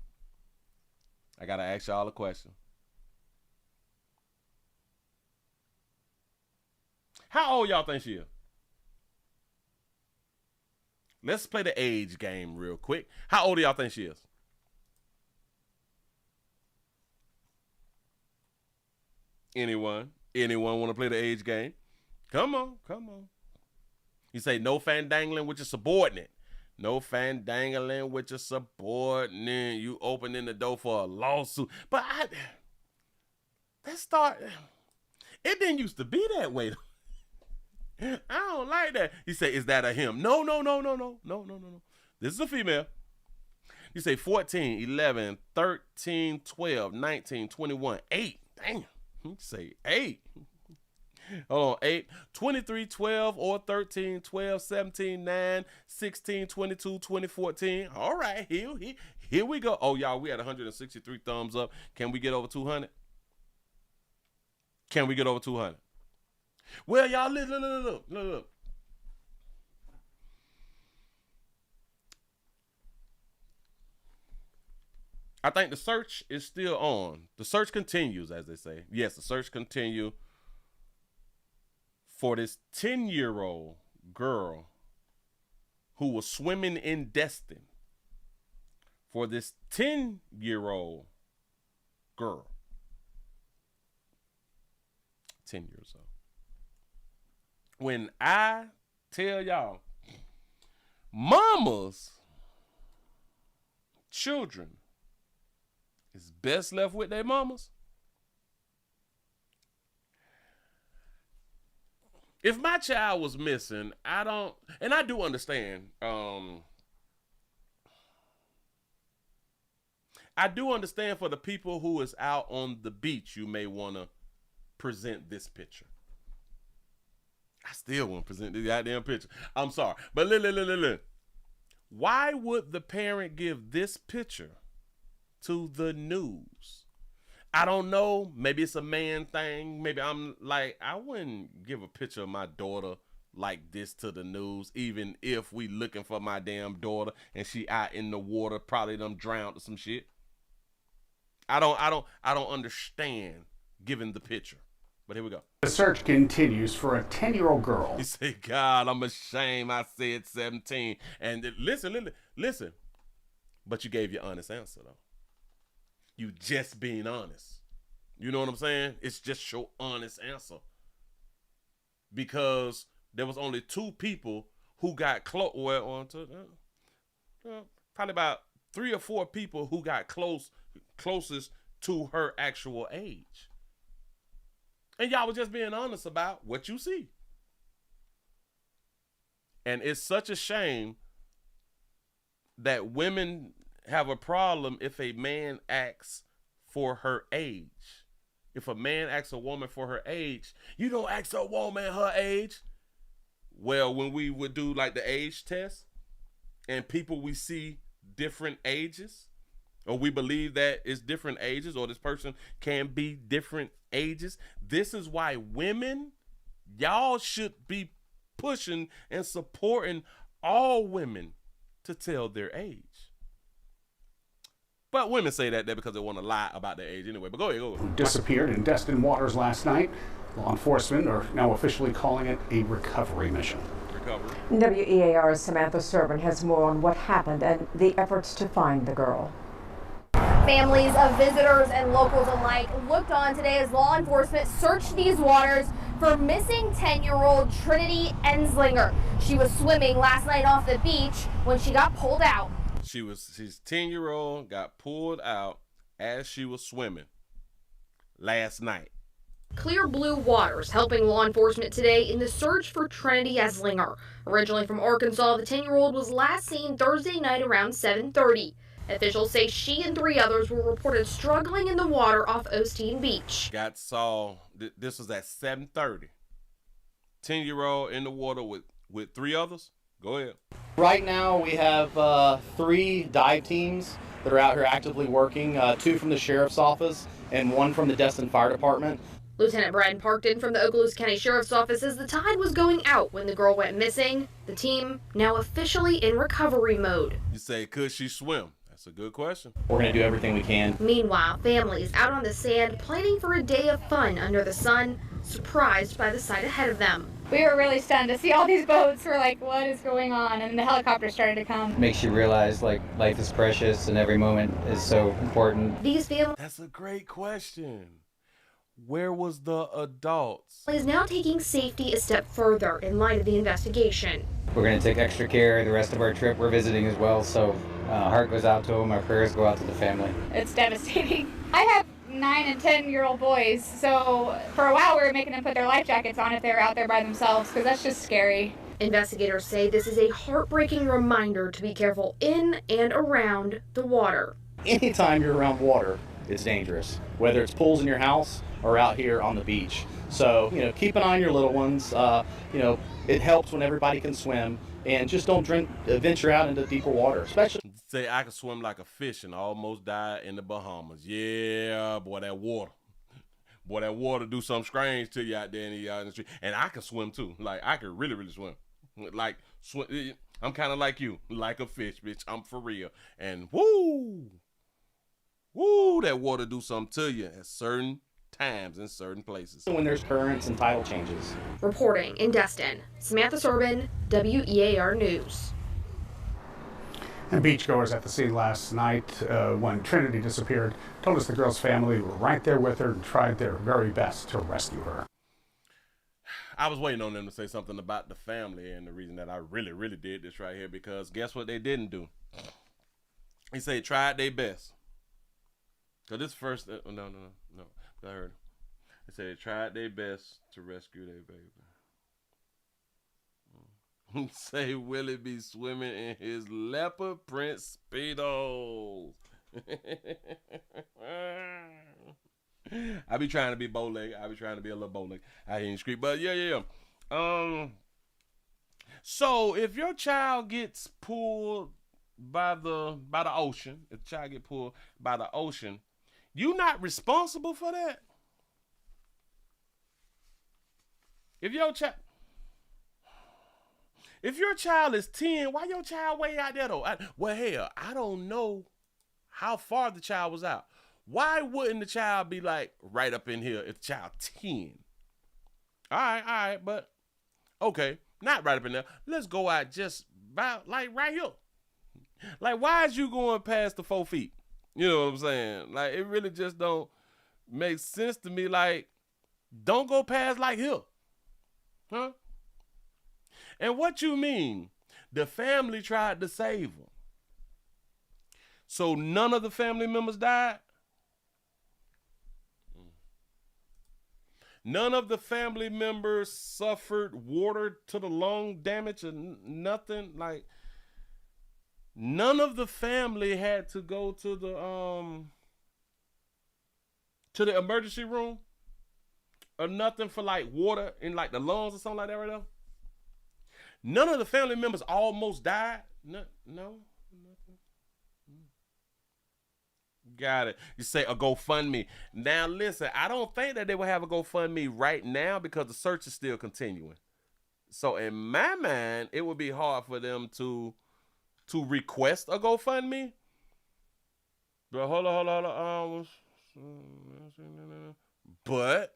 How old y'all think she is? Let's play the age game real quick. How old do y'all think she is? Anyone want to play the age game? Come on. You say no fandangling with your subordinate. No fandangling with your subordinate. You opening the door for a lawsuit. But it didn't used to be that way. I don't like that. You say, is that a him? No. This is a female. You say 14, 11, 13, 12, 19, 21, 8. Damn. You say 8. Hold on, 8, 23, 12, or 13, 12, 17, 9, 16, 22, 20, 14. All right, here we go. Oh, y'all, we had 163 thumbs up. Can we get over 200? Can we get over 200? Well, y'all, look. I think the search is still on. The search continues, as they say. Yes, the search continues for this 10-year-old girl who was swimming in Destin. For this 10-year-old girl. 10 years old. When I tell y'all, mamas, children, is best left with their mamas. If my child was missing, I do understand. I do understand for the people who is out on the beach, you may want to present this picture. I still want to present this goddamn picture. I'm sorry. But look. Why would the parent give this picture to the news? I don't know. Maybe it's a man thing. Maybe I'm like, I wouldn't give a picture of my daughter like this to the news, even if we looking for my damn daughter and she out in the water, probably done drowned or some shit. I don't understand giving the picture. But here we go. The search continues for a 10-year-old girl. You say, God, I'm ashamed I said 17. And listen. But you gave your honest answer, though. You just being honest. You know what I'm saying? It's just your honest answer. Because there was only 2 people who got close. Well, probably about 3 or 4 people who got closest to her actual age. And y'all was just being honest about what you see. And it's such a shame that women have a problem if a man asks for her age. If a man asks a woman for her age, you don't ask a woman her age. Well, when we would do like the age test and people we see different ages, or we believe that it's different ages, or this person can be different ages. This is why women, y'all should be pushing and supporting all women to tell their age. But women say that because they want to lie about their age anyway. But go ahead. Disappeared in Destin waters last night. Law enforcement are now officially calling it a recovery mission. WEAR's Samantha Servant has more on what happened and the efforts to find the girl. Families of visitors and locals alike looked on today as law enforcement searched these waters for missing 10-year-old Trinity Enslinger. She was swimming last night off the beach when she got pulled out. She's 10-year-old, got pulled out as she was swimming last night. Clear blue waters helping law enforcement today in the search for Trinity Enslinger. Originally from Arkansas, the 10-year-old was last seen Thursday night around 7:30. Officials say she and 3 others were reported struggling in the water off Osteen Beach. This was at 7:30. 10-year-old in the water with 3 others. Go ahead. Right now we have 3 dive teams that are out here actively working, 2 from the Sheriff's Office and 1 from the Destin Fire Department. Lieutenant Brad Parkton from the Okaloosa County Sheriff's Office says the tide was going out when the girl went missing. The team now officially in recovery mode. You say, could she swim? That's a good question. We're going to do everything we can. Meanwhile, families out on the sand planning for a day of fun under the sun, surprised by the sight ahead of them. We were really stunned to see all these boats. We're like, what is going on? And the helicopter started to come. Makes you realize like life is precious and every moment is so important. These families. That's a great question. Where was the adults? Is now taking safety a step further in light of the investigation. We're going to take extra care the rest of our trip. We're visiting as well, so heart goes out to them. Our prayers go out to the family. It's devastating. I have 9 and 10-year-old boys, so for a while we were making them put their life jackets on if they were out there by themselves, because that's just scary. Investigators say this is a heartbreaking reminder to be careful in and around the water. Anytime you're around water, it's dangerous, whether it's pools in your house or out here on the beach. So, keep an eye on your little ones. It helps when everybody can swim, and just don't venture out into deeper water, especially. Say I can swim like a fish and almost die in the Bahamas. Yeah, boy, that water. Boy, that water do something strange to you out there in the street. And I can swim too. Like, I can really, really swim. Like, swim. I'm kind of like you, like a fish, bitch. I'm for real. And woo, that water do something to you at certain times in certain places. When there's currents and tidal changes. Reporting in Destin, Samantha Sorbin, WEAR News. And beachgoers at the scene last night when Trinity disappeared told us the girl's family were right there with her and tried their very best to rescue her. I was waiting on them to say something about the family, and the reason that I really, really did this right here, because guess what they didn't do? He said tried their best. So this first, no. I heard. They said they tried their best to rescue their baby. Say Willie be swimming in his leopard print Speedos. I be trying to be bow-legged. I be trying to be a little bow-legged out here in the street. But yeah. So if your child gets pulled by the ocean, if the child get pulled by the ocean, you not responsible for that. If your child is 10, why your child way out there though? Well, hell, I don't know how far the child was out. Why wouldn't the child be like right up in here if the child 10? All right, but okay, not right up in there. Let's go out just about like right here. Like, why is you going past the 4 feet? You know what I'm saying? Like, it really just don't make sense to me. Like, don't go past like here. Huh? And what you mean? The family tried to save him. So none of the family members died? None of the family members suffered water to the lung damage or nothing? Like, none of the family had to go to the emergency room or nothing for like water in like the lungs or something like that right now? None of the family members almost died? No, nothing. Got it. You say a GoFundMe. Now listen, I don't think that they will have a GoFundMe right now because the search is still continuing. So in my mind, it would be hard for them to request a GoFundMe. But hold on. But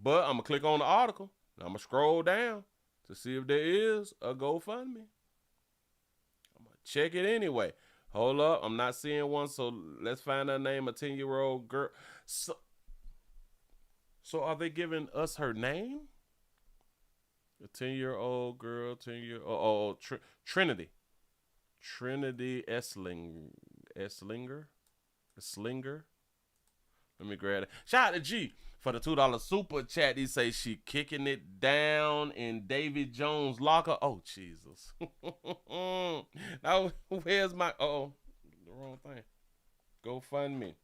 I'm gonna click on the article. I'm gonna scroll down to see if there is a GoFundMe. I'm gonna check it anyway. Hold up, I'm not seeing one, so let's find her name, a 10-year-old girl. So are they giving us her name? A 10-year-old girl, Trinity. Trinity Esslinger. Let me grab it. Shout out to G for the $2 super chat. He say she kicking it down in Davy Jones' locker. Oh, Jesus. Now, where's my... the wrong thing. GoFundMe.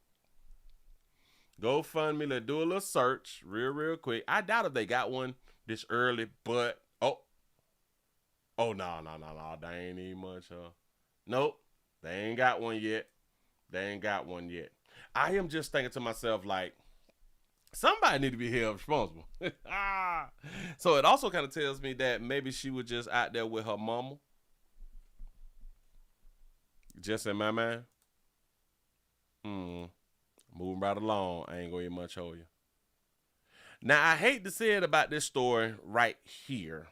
Let's do a little search real quick. I doubt if they got one this early, but... Oh, no. They ain't even much, Nope. They ain't got one yet. I am just thinking to myself, like, somebody need to be held responsible. So it also kind of tells me that maybe she was just out there with her mama. Just in my mind. Moving right along. I ain't going to get much on you. Now, I hate to say it about this story right here,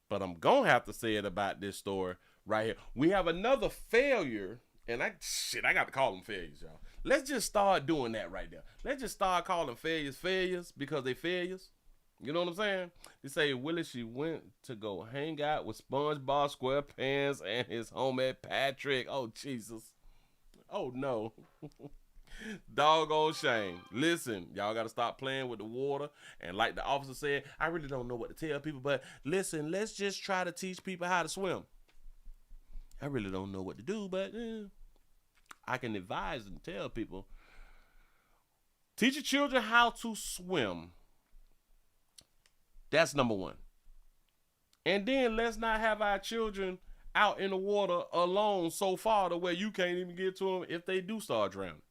but I'm going to have to say it about this story right here. We have another failure, and I got to call them failures, y'all. Let's just start doing that right there. Let's just start calling failures because they failures. You know what I'm saying? They say Willie, she went to go hang out with SpongeBob SquarePants and his homie Patrick. Oh, Jesus. Oh, no. Doggone shame. Listen, y'all got to stop playing with the water. And like the officer said, I really don't know what to tell people, but listen, let's just try to teach people how to swim. I really don't know what to do, but I can advise and tell people, teach your children how to swim. That's number one. And then let's not have our children out in the water alone so far to where you can't even get to them if they do start drowning.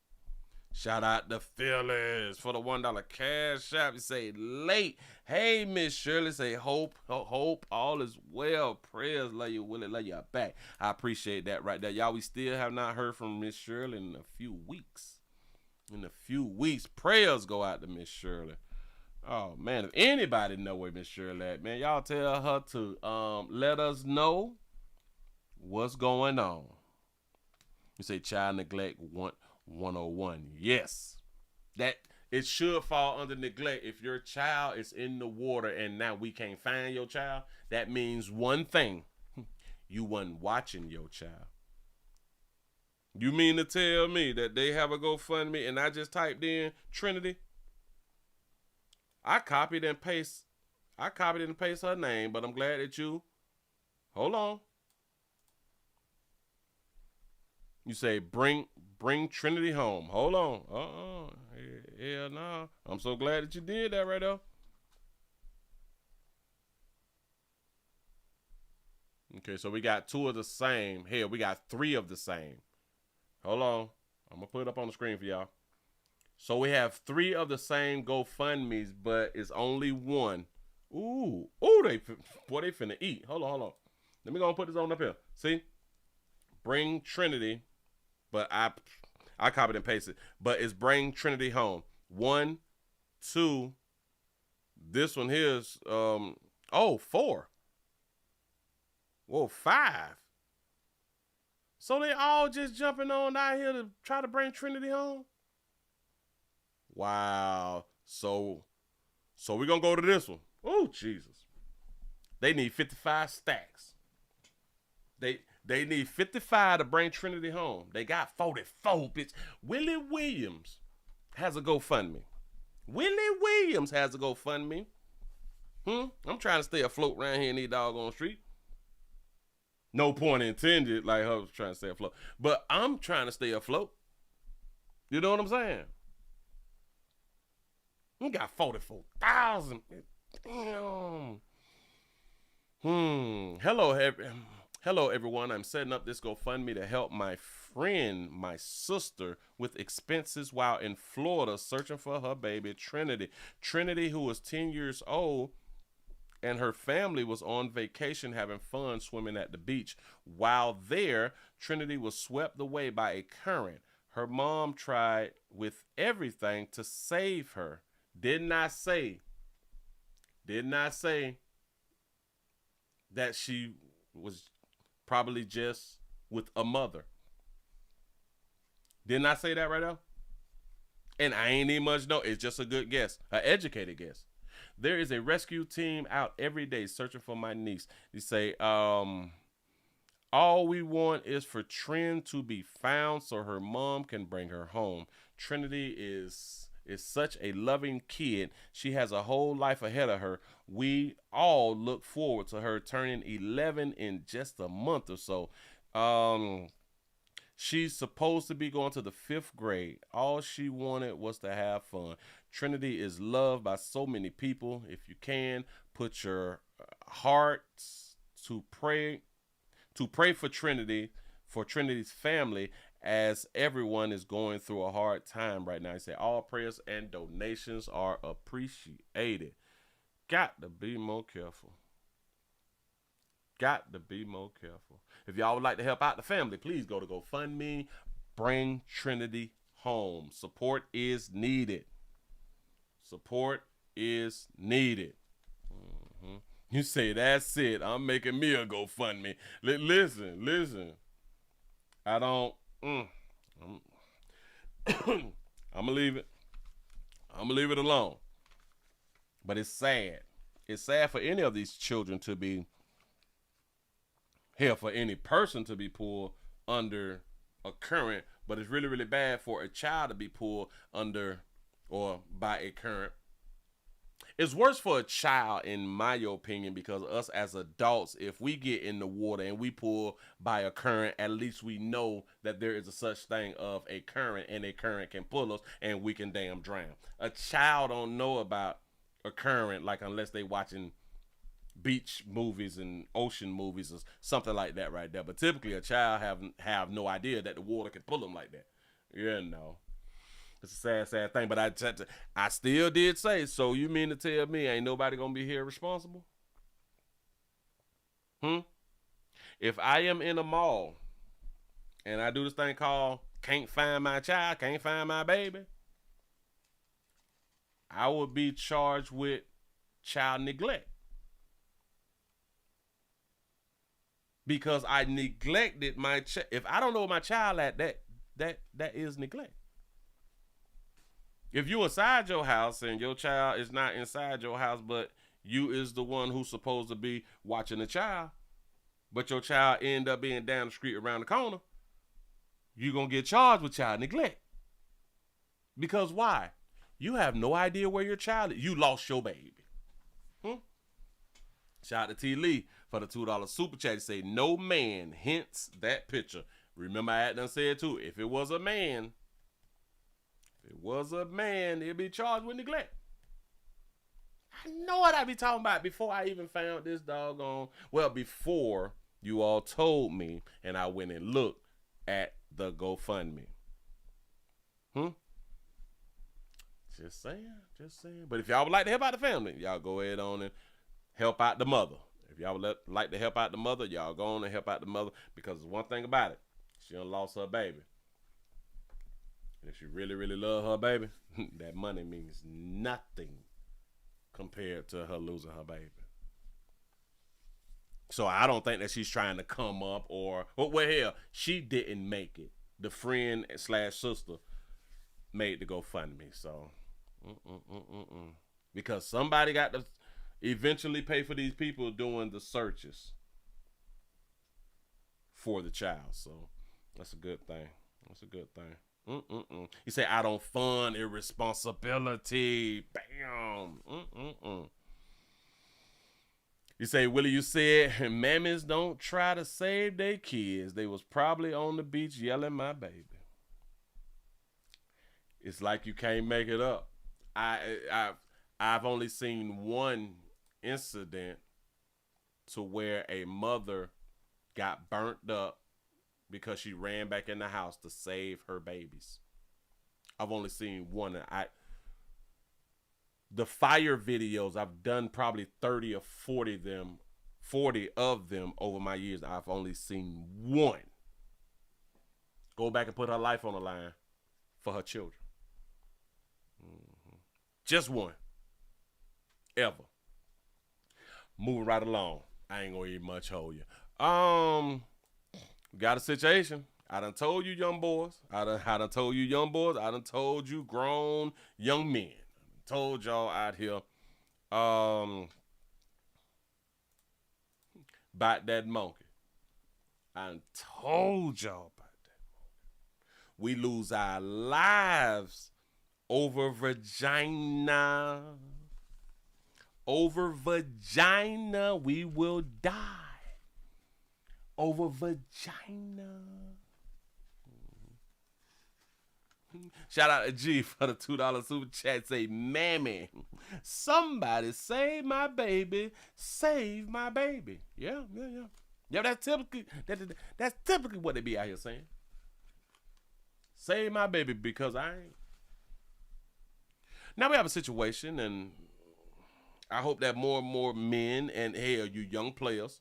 Shout out to Phyllis for the $1 cash app. You say late. Hey, Miss Shirley. Say hope all is well. Prayers, love you, Willie, love you back. I appreciate that right there. Y'all, we still have not heard from Miss Shirley in a few weeks. Prayers go out to Miss Shirley. Oh, man, if anybody know where Miss Shirley at, man, y'all tell her to let us know what's going on. You say child neglect 101. Yes. That it should fall under neglect. If your child is in the water and now we can't find your child, that means one thing. You wasn't watching your child. You mean to tell me that they have a GoFundMe and I just typed in Trinity? I copied and paste her name, but I'm glad that you, hold on. You say bring Trinity home. Hold on. Hell no. I'm so glad that you did that right there. Okay, so we got 2 of the same. Hell, we got 3 of the same. Hold on. I'm going to put it up on the screen for y'all. So we have 3 of the same GoFundMes, but it's only one. Ooh, they finna eat. Hold on. Let me go and put this on up here. See? Bring Trinity, but I copied and pasted. But it's bring Trinity home. 1, 2. This one here's 4. Whoa, 5. So they all just jumping on out here to try to bring Trinity home? Wow. So we're going to go to this one. Oh, Jesus. They need 55 stacks. They need 55 to bring Trinity home. They got 44, bitch. Willie Williams has a GoFundMe. I'm trying to stay afloat around here in these doggone street. No point intended, like I was trying to stay afloat. But I'm trying to stay afloat. You know what I'm saying? We got 44,000. Damn. Hello, everyone. I'm setting up this GoFundMe to help my sister, with expenses while in Florida searching for her baby, Trinity. Trinity, who was 10 years old, and her family was on vacation having fun swimming at the beach. While there, Trinity was swept away by a current. Her mom tried with everything to save her. Did not say that she was probably just with a mother. Didn't I say that right now? And I ain't even much know. It's just a good guess, an educated guess. There is a rescue team out every day searching for my niece. They say, all we want is for Trin to be found so her mom can bring her home. Trinity is such a loving kid. She has a whole life ahead of her. We all look forward to her turning 11 in just a month or so. She's supposed to be going to the 5th grade. All she wanted was to have fun. Trinity is loved by so many people. If you can, put your hearts to pray for Trinity, for Trinity's family, as everyone is going through a hard time right now. He said all prayers and donations are appreciated. Got to be more careful. If y'all would like to help out the family, please go to GoFundMe. Bring Trinity home. Support is needed. You say, that's it. I'm making me a GoFundMe. Listen. I don't. I'm gonna leave it. I'm gonna leave it alone. But it's sad. It's sad for any of these children to be. Hell, for any person to be pulled under a current, but it's really, really bad for a child to be pulled under or by a current. It's worse for a child, in my opinion, because us as adults, if we get in the water and we pull by a current, at least we know that there is a such thing of a current, and a current can pull us, and we can damn drown. A child don't know about a current, like, unless they watching beach movies and ocean movies or something like that right there. But typically, a child have no idea that the water can pull them like that. You know. It's a sad, sad thing, but I still did say, so you mean to tell me ain't nobody going to be here responsible? If I am in a mall and I do this thing called can't find my child, can't find my baby, I would be charged with child neglect. Because I neglected my child. If I don't know my child at, that is neglect. If you inside your house and your child is not inside your house, but you is the one who's supposed to be watching the child, but your child end up being down the street around the corner, you're going to get charged with child neglect. Because why? You have no idea where your child is. You lost your baby. Shout out to T. Lee for the $2 super chat. He say, no man, hence that picture. Remember I had done said too, if it was a man, he'd be charged with neglect. I know what I be talking about before I even found this doggone. Well, before you all told me, and I went and looked at the GoFundMe. Just saying. But if y'all would like to help out the family, y'all go ahead on and help out the mother. If y'all would like to help out the mother, y'all go on and help out the mother. Because one thing about it, she done lost her baby. And if she really, really love her baby, that money means nothing compared to her losing her baby. So I don't think that she's trying to come up or well, hell, she didn't make it. The friend / sister made the GoFundMe. So, because somebody got to eventually pay for these people doing the searches for the child. So that's a good thing. He said, I don't fund irresponsibility. Bam. You say, Willie, you said mammies don't try to save their kids. They was probably on the beach yelling my baby. It's like you can't make it up. I've only seen one incident to where a mother got burnt up because she ran back in the house to save her babies. I've only seen one. The fire videos, I've done probably 30 or 40 of them over my years. I've only seen one go back and put her life on the line for her children. Just one. Ever. Moving right along. I ain't gonna even much hold you. Got a situation. I done told you young boys. I done told you young boys. I done told you grown young men. I told y'all out here about that monkey. I done told y'all about that monkey. We lose our lives over vagina. Over vagina, we will die. Over vagina. Shout out to G for the $2 super chat. Say, mammy, somebody save my baby. Save my baby. Yeah. Yeah, that's typically what they be out here saying. Save my baby because I ain't. Now we have a situation, and I hope that more and more men, and hell, you young players,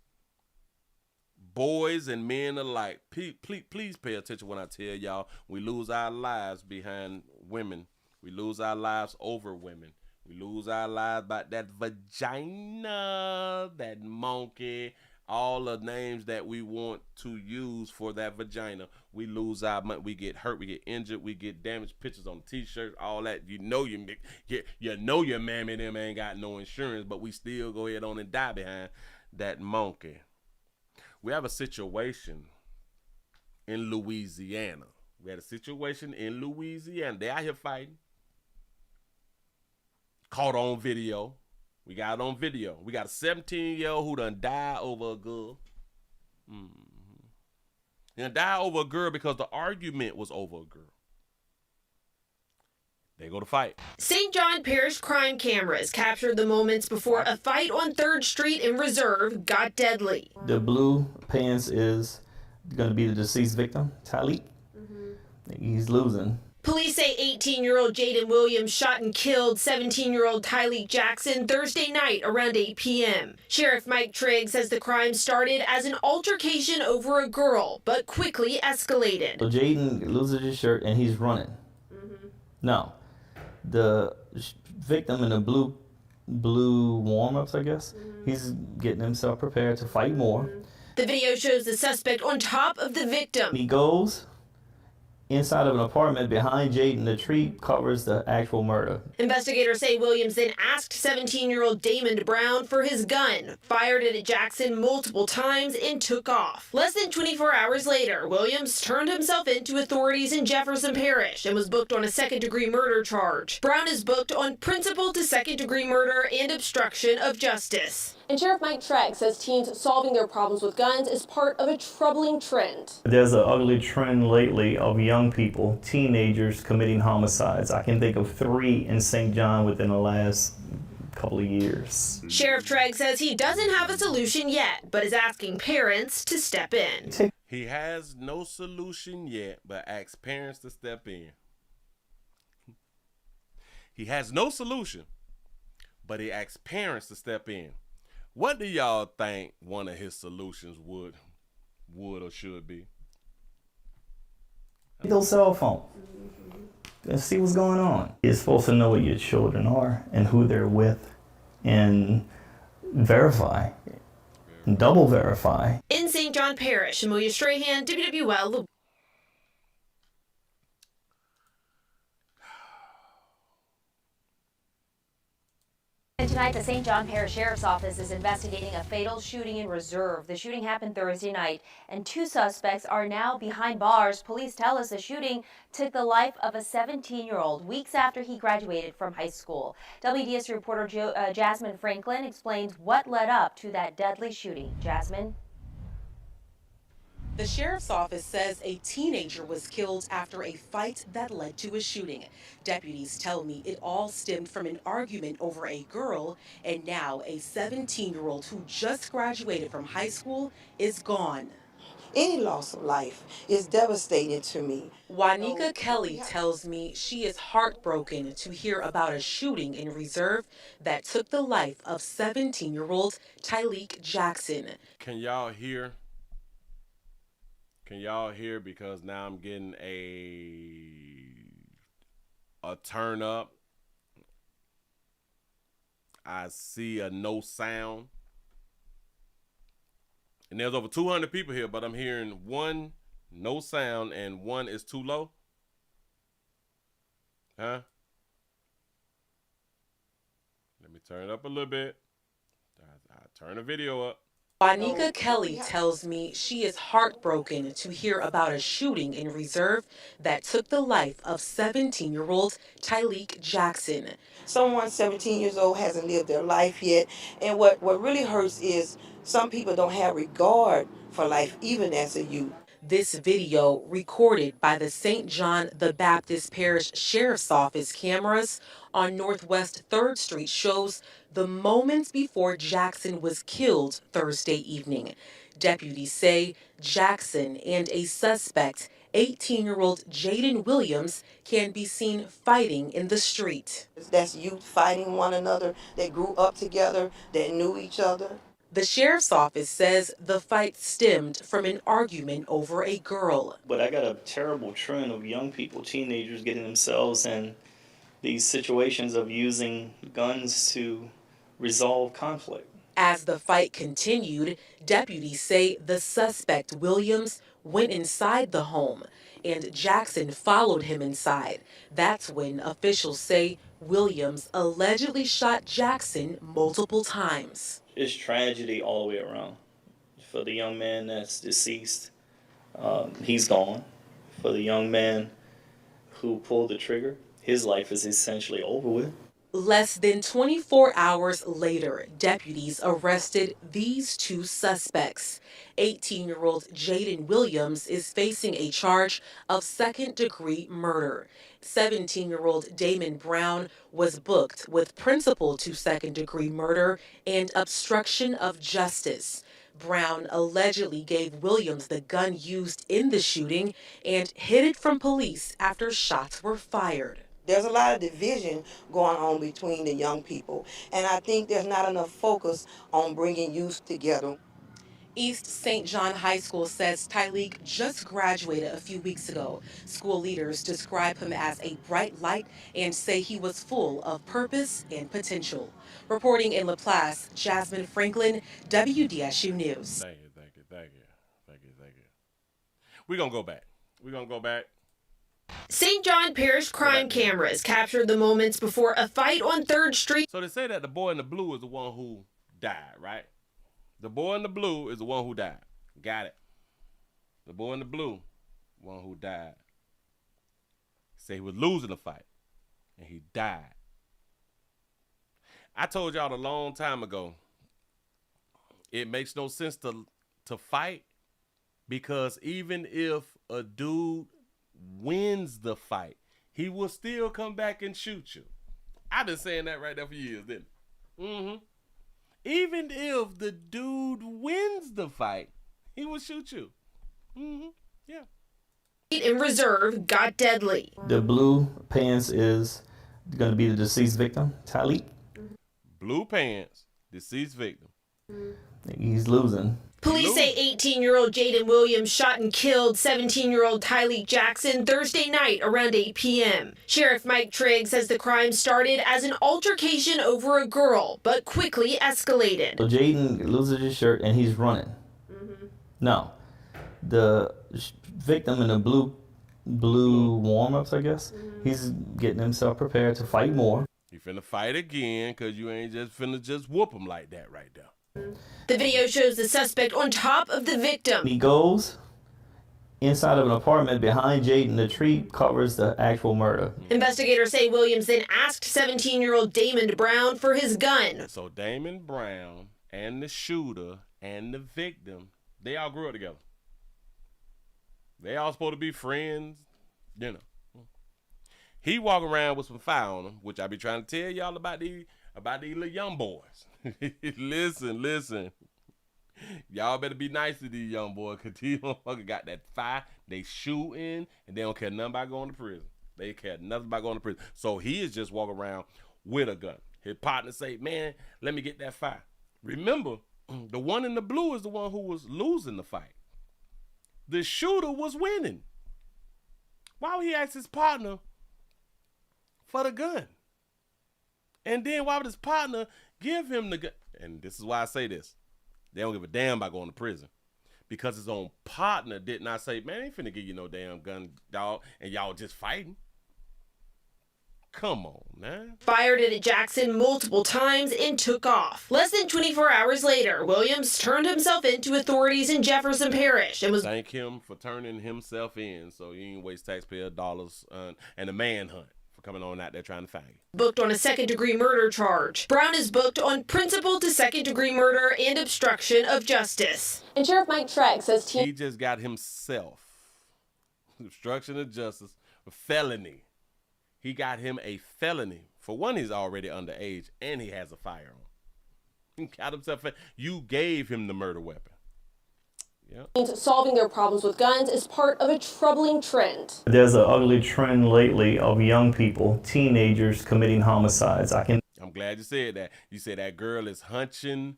boys and men alike, please pay attention when I tell y'all we lose our lives behind women. We lose our lives over women. We lose our lives by that vagina, that monkey, all the names that we want to use for that vagina. We lose our money. We get hurt. We get injured. We get damaged. Pictures on T-shirts, all that. You know your mammy and them ain't got no insurance, but we still go ahead on and die behind that monkey. We have a situation in Louisiana. We had a situation in Louisiana. They out here fighting. Caught on video. We got it on video. We got a 17-year-old who done died over a girl. He done died over a girl because the argument was over a girl. They go to fight. St. John Parish crime cameras captured the moments before a fight on 3rd Street in Reserve got deadly. The blue pants is going to be the deceased victim, Tyleek. He's losing. Police say 18-year-old Jaden Williams shot and killed 17-year-old Tyleek Jackson Thursday night around 8 p.m. Sheriff Mike Trigg says the crime started as an altercation over a girl, but quickly escalated. So Jaden loses his shirt and he's running. No. The victim in the blue warm-ups, I guess, he's getting himself prepared to fight more. The video shows the suspect on top of the victim. He goes inside of an apartment behind Jaden. The tree covers the actual murder. Investigators say Williams then asked 17-year-old Damon Brown for his gun, fired it at Jackson multiple times, and took off. Less than 24 hours later, Williams turned himself in to authorities in Jefferson Parish and was booked on a second-degree murder charge. Brown is booked on principal to second-degree murder and obstruction of justice. And Sheriff Mike Trigg says teens solving their problems with guns is part of a troubling trend. There's an ugly trend lately of young people, teenagers, committing homicides. I can think of 3 in St. John within the last couple of years. Sheriff Trigg says he doesn't have a solution yet, but is asking parents to step in. He has no solution yet, but asks parents to step in. He has no solution, but he asks parents to step in. What do y'all think one of his solutions would or should be? Those cell phone and see what's going on. You're supposed to know what your children are and who they're with and verify and double verify. In St. John Parish, Amelia Strahan, WWL. And tonight, the St. John Parish Sheriff's Office is investigating a fatal shooting in Reserve. The shooting happened Thursday night, and 2 suspects are now behind bars. Police tell us the shooting took the life of a 17-year-old weeks after he graduated from high school. WDS reporter Jasmine Franklin explains what led up to that deadly shooting. Jasmine? The sheriff's office says a teenager was killed after a fight that led to a shooting. Deputies tell me it all stemmed from an argument over a girl, and now a 17-year-old who just graduated from high school is gone. Any loss of life is devastating to me. Juanica Kelly tells me she is heartbroken to hear about a shooting in Reserve that took the life of 17-year-old Tyleek Jackson. Can y'all hear? Can y'all hear? Because now I'm getting a turn up. I see a no sound. And there's over 200 people here, but I'm hearing 1 no sound and 1 is too low. Huh? Let me turn it up a little bit. I turn the video up. Juanica Kelly tells me she is heartbroken to hear about a shooting in Reserve that took the life of 17-year-old Tyleek Jackson. Someone 17 years old hasn't lived their life yet, and what really hurts is some people don't have regard for life even as a youth. This video, recorded by the St. John the Baptist Parish Sheriff's Office cameras on Northwest 3rd Street, shows the moments before Jackson was killed Thursday evening. Deputies say Jackson and a suspect, 18-year-old Jaden Williams, can be seen fighting in the street. That's youth fighting one another. They grew up together, they knew each other. The sheriff's office says the fight stemmed from an argument over a girl. But I got a terrible trend of young people, teenagers, getting themselves in these situations of using guns to resolve conflict. As the fight continued, deputies say the suspect, Williams, went inside the home and Jackson followed him inside. That's when officials say Williams allegedly shot Jackson multiple times. It's tragedy all the way around. For the young man that's deceased, he's gone. For the young man who pulled the trigger, his life is essentially over with. Less than 24 hours later, deputies arrested these two suspects. 18-year-old Jaden Williams is facing a charge of second-degree murder. 17-year-old Damon Brown was booked with principal to second-degree murder and obstruction of justice. Brown allegedly gave Williams the gun used in the shooting and hid it from police after shots were fired. There's a lot of division going on between the young people, and I think there's not enough focus on bringing youth together. East St. John High School says Tyleek just graduated a few weeks ago. School leaders describe him as a bright light and say he was full of purpose and potential. Reporting in LaPlace, Jasmine Franklin, WDSU News. Thank you. We're going to go back. St. John Parish crime cameras captured the moments before a fight on 3rd Street. So they say that the boy in the blue is the one who died, right? The boy in the blue is the one who died. Got it. The boy in the blue, one who died. Say he was losing the fight, and he died. I told y'all a long time ago, it makes no sense to fight, because even if a dude wins the fight, he will still come back and shoot you. I've been saying that right there for years, didn't I? Even if the dude wins the fight, he will shoot you. Yeah. In reserve got deadly. The blue pants is going to be the deceased victim, Tyleek. Blue pants, deceased victim. He's losing. Police say 18-year-old Jaden Williams shot and killed 17-year-old Tyleek Jackson Thursday night around 8 p.m. Sheriff Mike Trigg says the crime started as an altercation over a girl, but quickly escalated. So Jaden loses his shirt and he's running. No, the victim in the blue warm-ups, I guess, he's getting himself prepared to fight more. You finna fight again, because you ain't just finna just whoop him like that right there. The video shows the suspect on top of the victim. He goes inside of an apartment behind Jaden. The tree covers the actual murder. Investigators say Williams then asked 17-year-old Damon Brown for his gun. So Damon Brown and the shooter and the victim, they all grew up together. They all supposed to be friends, you know. He walking around with some fire on him, which I be trying to tell y'all about these little young boys. Listen. Y'all better be nice to these young boys, because these motherfuckers got that fire. They shooting, and they don't care nothing about going to prison. They care nothing about going to prison. So he is just walking around with a gun. His partner say, man, let me get that fire. Remember, the one in the blue is the one who was losing the fight. The shooter was winning. Why would he ask his partner for the gun? And then why would his partner give him the gun? And this is why I say this. They don't give a damn about going to prison. Because his own partner did not say, man, I ain't finna give you no damn gun, dog, and y'all just fighting. Come on, man. Fired it at Jackson multiple times and took off. Less than 24 hours later, Williams turned himself in to authorities in Jefferson Parish and was... Thank him for turning himself in so you ain't waste taxpayer dollars and a manhunt for coming on out there trying to find you. Booked on a second-degree murder charge. Brown is booked on principal to second-degree murder and obstruction of justice. And Sheriff Mike Trigg says he just got himself obstruction of justice, a felony. He got him a felony. For one, he's already underage, and he has a firearm. He got himself. You gave him the murder weapon. Yep. Solving their problems with guns is part of a troubling trend. There's an ugly trend lately of young people, teenagers, committing homicides. I'm glad you said that. You said that girl is hunching.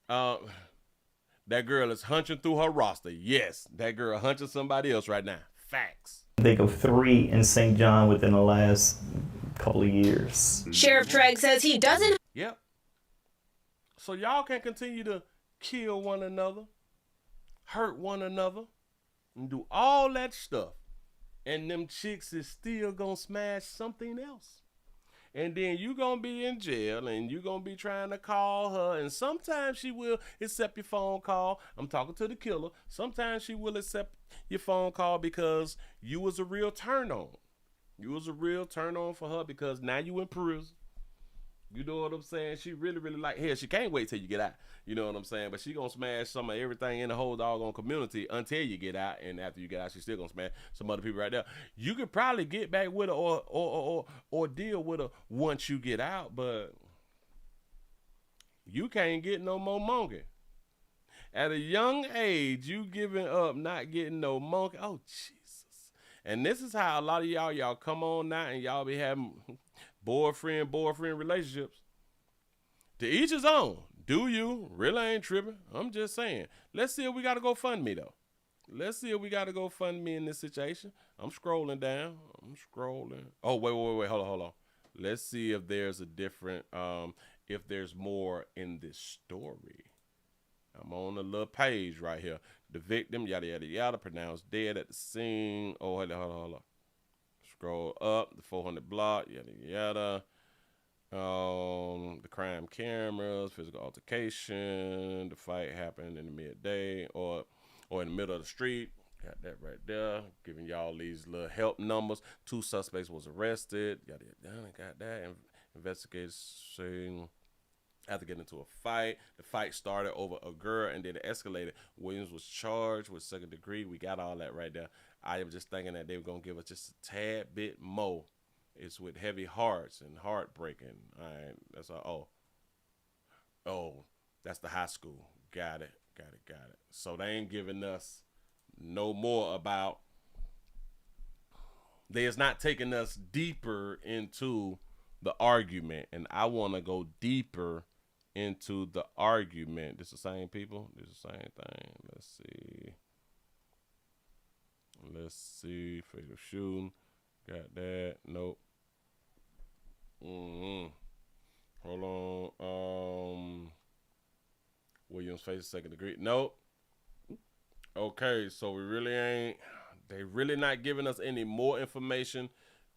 That girl is hunching through her roster. Yes, that girl hunching somebody else right now. Facts. Think of 3 in St. John within the last couple of years. Sheriff Trigg says he doesn't... Yep. So y'all can continue to kill one another, hurt one another, and do all that stuff. And them chicks is still gonna smash something else. And then you gonna be in jail, and you gonna be trying to call her, and sometimes she will accept your phone call. I'm talking to the killer. Sometimes she will accept your phone call because you was a real turn on. You was a real turn on for her because now you in prison. You know what I'm saying? She really, really like, hell, she can't wait till you get out. You know what I'm saying? But she gonna smash some of everything in the whole doggone community until you get out. And after you get out, she's still gonna smash some other people right there. You could probably get back with her or deal with her once you get out, but you can't get no more monkey. At a young age, you giving up, not getting no monkey. Oh, Jesus. And this is how a lot of y'all come on now and y'all be having boyfriend relationships. To each his own. Do you? Really ain't tripping. I'm just saying. Let's see if we got to go fund me, though. Let's see if we got to go fund me in this situation. I'm scrolling down. Oh, wait. Hold on. Let's see if there's a different, if there's more in this story. I'm on a little page right here. The victim, yada, yada, yada, pronounced dead at the scene. Oh, hold on. Scroll up, the 400 block, yada, yada. The crime cameras, physical altercation. The fight happened in the midday or in the middle of the street. Got that right there. Giving y'all these little help numbers. 2 suspects was arrested. Yada, yada, got that. Investigators saying, after getting into a fight, the fight started over a girl and then it escalated. Williams was charged with 2nd degree. We got all that right there. I am just thinking that they were going to give us just a tad bit more. It's with heavy hearts and heartbreaking. All right, that's all. Oh, that's the high school. Got it. So they ain't giving us no more about. They is not taking us deeper into the argument, and I want to go deeper into the argument. This the same people? This the same thing. Let's see. Fatal shooting. Got that. Nope. Hold on. Williams faces 2nd degree. Nope. Okay, so we really ain't. They really not giving us any more information.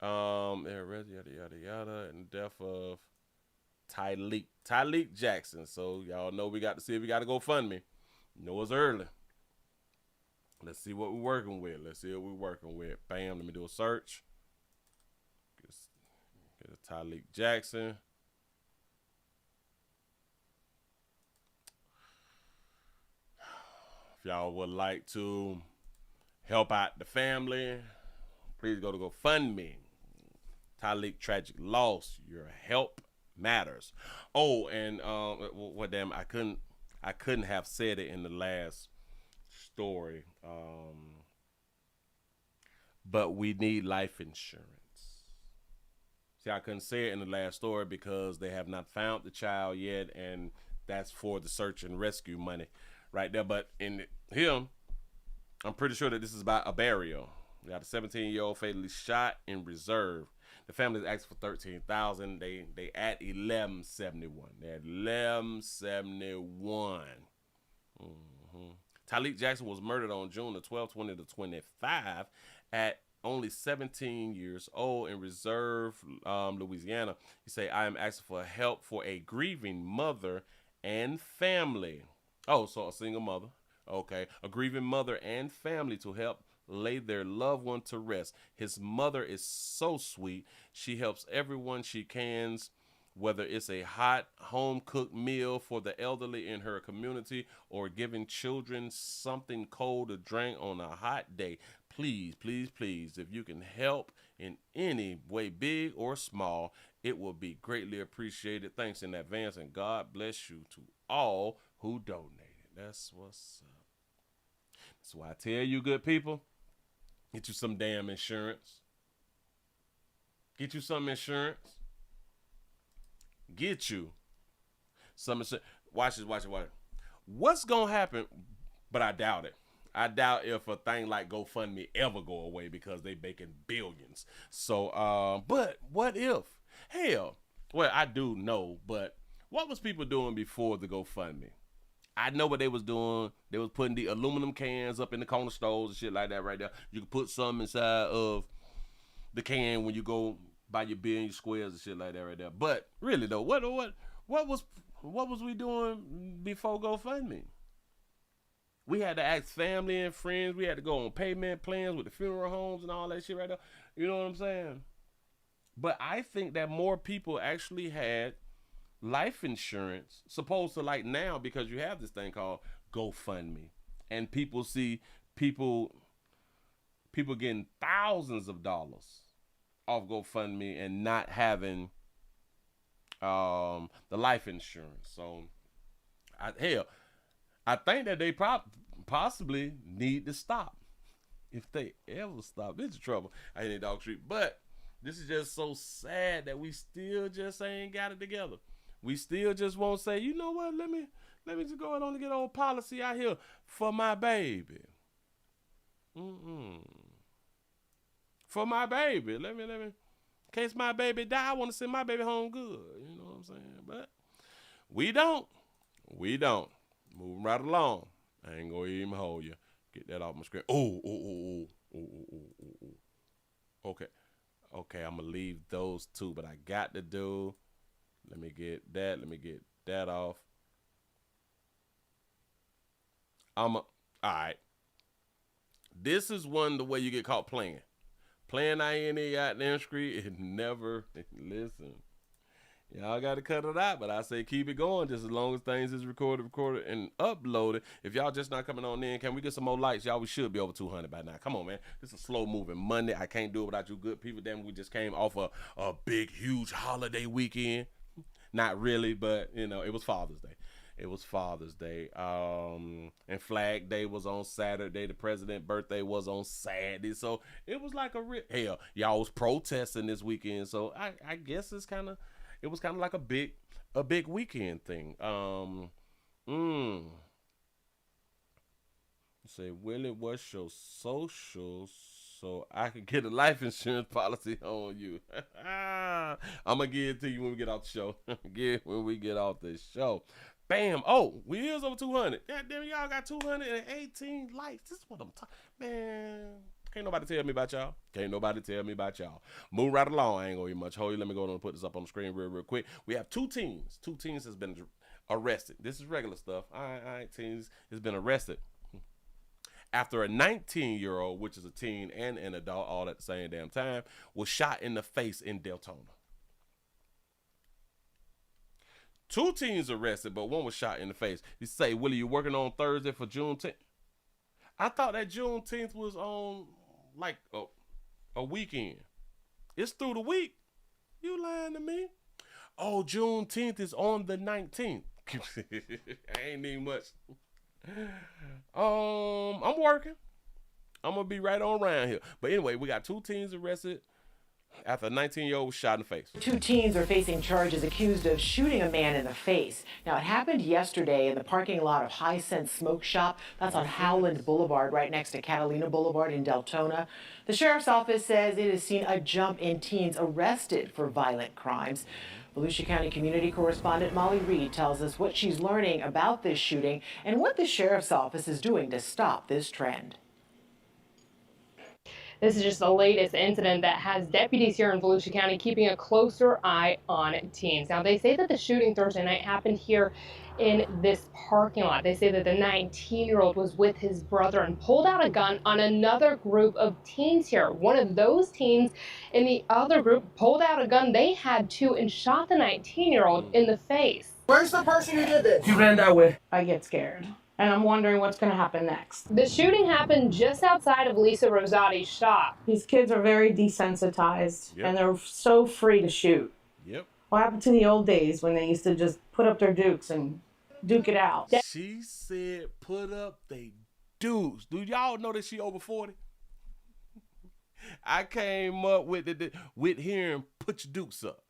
Yada yada yada, and death of Tyleek Jackson. So y'all know we got to see if we got to go fund me. You know it's early. Let's see what we're working with. Bam, let me do a search. Get a Tyleek Jackson. If y'all would like to help out the family, please go to GoFundMe. Tyleek tragic loss. Your help matters. Oh, and well, damn, I couldn't have said it in the last story. But we need life insurance. See, I couldn't say it in the last story because they have not found the child yet, and that's for the search and rescue money right there. But in here, I'm pretty sure that this is about a burial. We got a 17-year-old fatally shot in reserve. The family is asking for $13,000. They at $1171. They're at $1171. Tyleek Jackson was murdered on June the 12th, 2025 at only 17 years old in Reserve, Louisiana. He say, I am asking for help for a grieving mother and family. Oh, so a single mother. Okay. A grieving mother and family to help lay their loved one to rest. His mother is so sweet. She helps everyone she can, whether it's a hot home-cooked meal for the elderly in her community or giving children something cold to drink on a hot day. Please, please, please, if you can help in any way, big or small, it will be greatly appreciated. Thanks in advance, and God bless you to all who donated. That's what's up. That's why I tell you, good people, get you some damn insurance. Get you some insurance. Get you some insurance. Watch this. What's going to happen, but I doubt it. I doubt if a thing like GoFundMe ever go away because they making billions. So, but what if? Hell, well, I do know, but what was people doing before the GoFundMe? I know what they was doing. They was putting the aluminum cans up in the corner stores and shit like that right there. You can put some inside of the can when you go buy your beer and your squares and shit like that right there. But really though, what was we doing before GoFundMe? We had to ask family and friends. We had to go on payment plans with the funeral homes and all that shit right there. You know what I'm saying? But I think that more people actually had life insurance supposed to, like, now, because you have this thing called GoFundMe, and people see people getting thousands of dollars off GoFundMe and not having the life insurance. So I think that they possibly need to stop. If they ever stop, this is trouble. I hate Dog Street, but this is just so sad that we still just ain't got it together. We still just won't say, you know what? Let me just go ahead and get old policy out here for my baby. For my baby. Let me. In case my baby die, I want to send my baby home good. You know what I'm saying? But we don't. Moving right along. I ain't gonna even hold you. Get that off my screen. Oh. Okay, I'm gonna leave those two, but I got to do. Let me get that off. All right. This is one the way you get caught playing. Playing INE out there in street, it never, listen. Y'all got to cut it out, but I say keep it going just as long as things is recorded, and uploaded. If y'all just not coming on in, can we get some more likes? Y'all, we should be over 200 by now. Come on, man. This is a slow-moving Monday. I can't do it without you good people. Damn, we just came off a big, huge holiday weekend. Not really, but, you know, it was Father's Day. And Flag Day was on Saturday. The president's birthday was on Saturday. So it was like hell, y'all was protesting this weekend. So I guess it was kind of like a big weekend thing. Say, Willie, what's your socials so I can get a life insurance policy on you? I'm gonna give it to you when we get off the show. Bam. Oh, we is over 200. God damn, y'all got 218 likes. This is what I'm talking. Man, can't nobody tell me about y'all. Move right along. I ain't gonna be much hold you. Let me go on and put this up on the screen real quick. We have two teens. Two teens has been arrested. This is regular stuff. All right, teens has been arrested after a 19-year-old, which is a teen and an adult all at the same damn time, was shot in the face in Deltona. Two teens arrested, but one was shot in the face. You say, Willie, you working on Thursday for Juneteenth? I thought that Juneteenth was on like a weekend. It's through the week. You lying to me? Oh, Juneteenth is on the 19th. Ain't even much. I'm working. I'm gonna be right on around here. But anyway, we got two teens arrested after a 19-year-old was shot in the face. Two teens are facing charges accused of shooting a man in the face. Now, it happened yesterday in the parking lot of High Sense Smoke Shop. That's on Howland Boulevard, right next to Catalina Boulevard in Deltona. The sheriff's office says it has seen a jump in teens arrested for violent crimes. Volusia County community correspondent Molly Reed tells us what she's learning about this shooting and what the sheriff's office is doing to stop this trend. This is just the latest incident that has deputies here in Volusia County keeping a closer eye on teens. Now, they say that the shooting Thursday night happened here in this parking lot. They say that the 19-year-old was with his brother and pulled out a gun on another group of teens here. One of those teens in the other group pulled out a gun they had too and shot the 19-year-old in the face. Where's the person who did this? He ran that way. I get scared. And I'm wondering what's going to happen next. The shooting happened just outside of Lisa Rosati's shop. These kids are very desensitized, and they're so free to shoot. Yep. What happened to the old days when they used to just put up their dukes and duke it out? She said put up they dukes. Do y'all know that she over 40? I came up with hearing put your dukes up.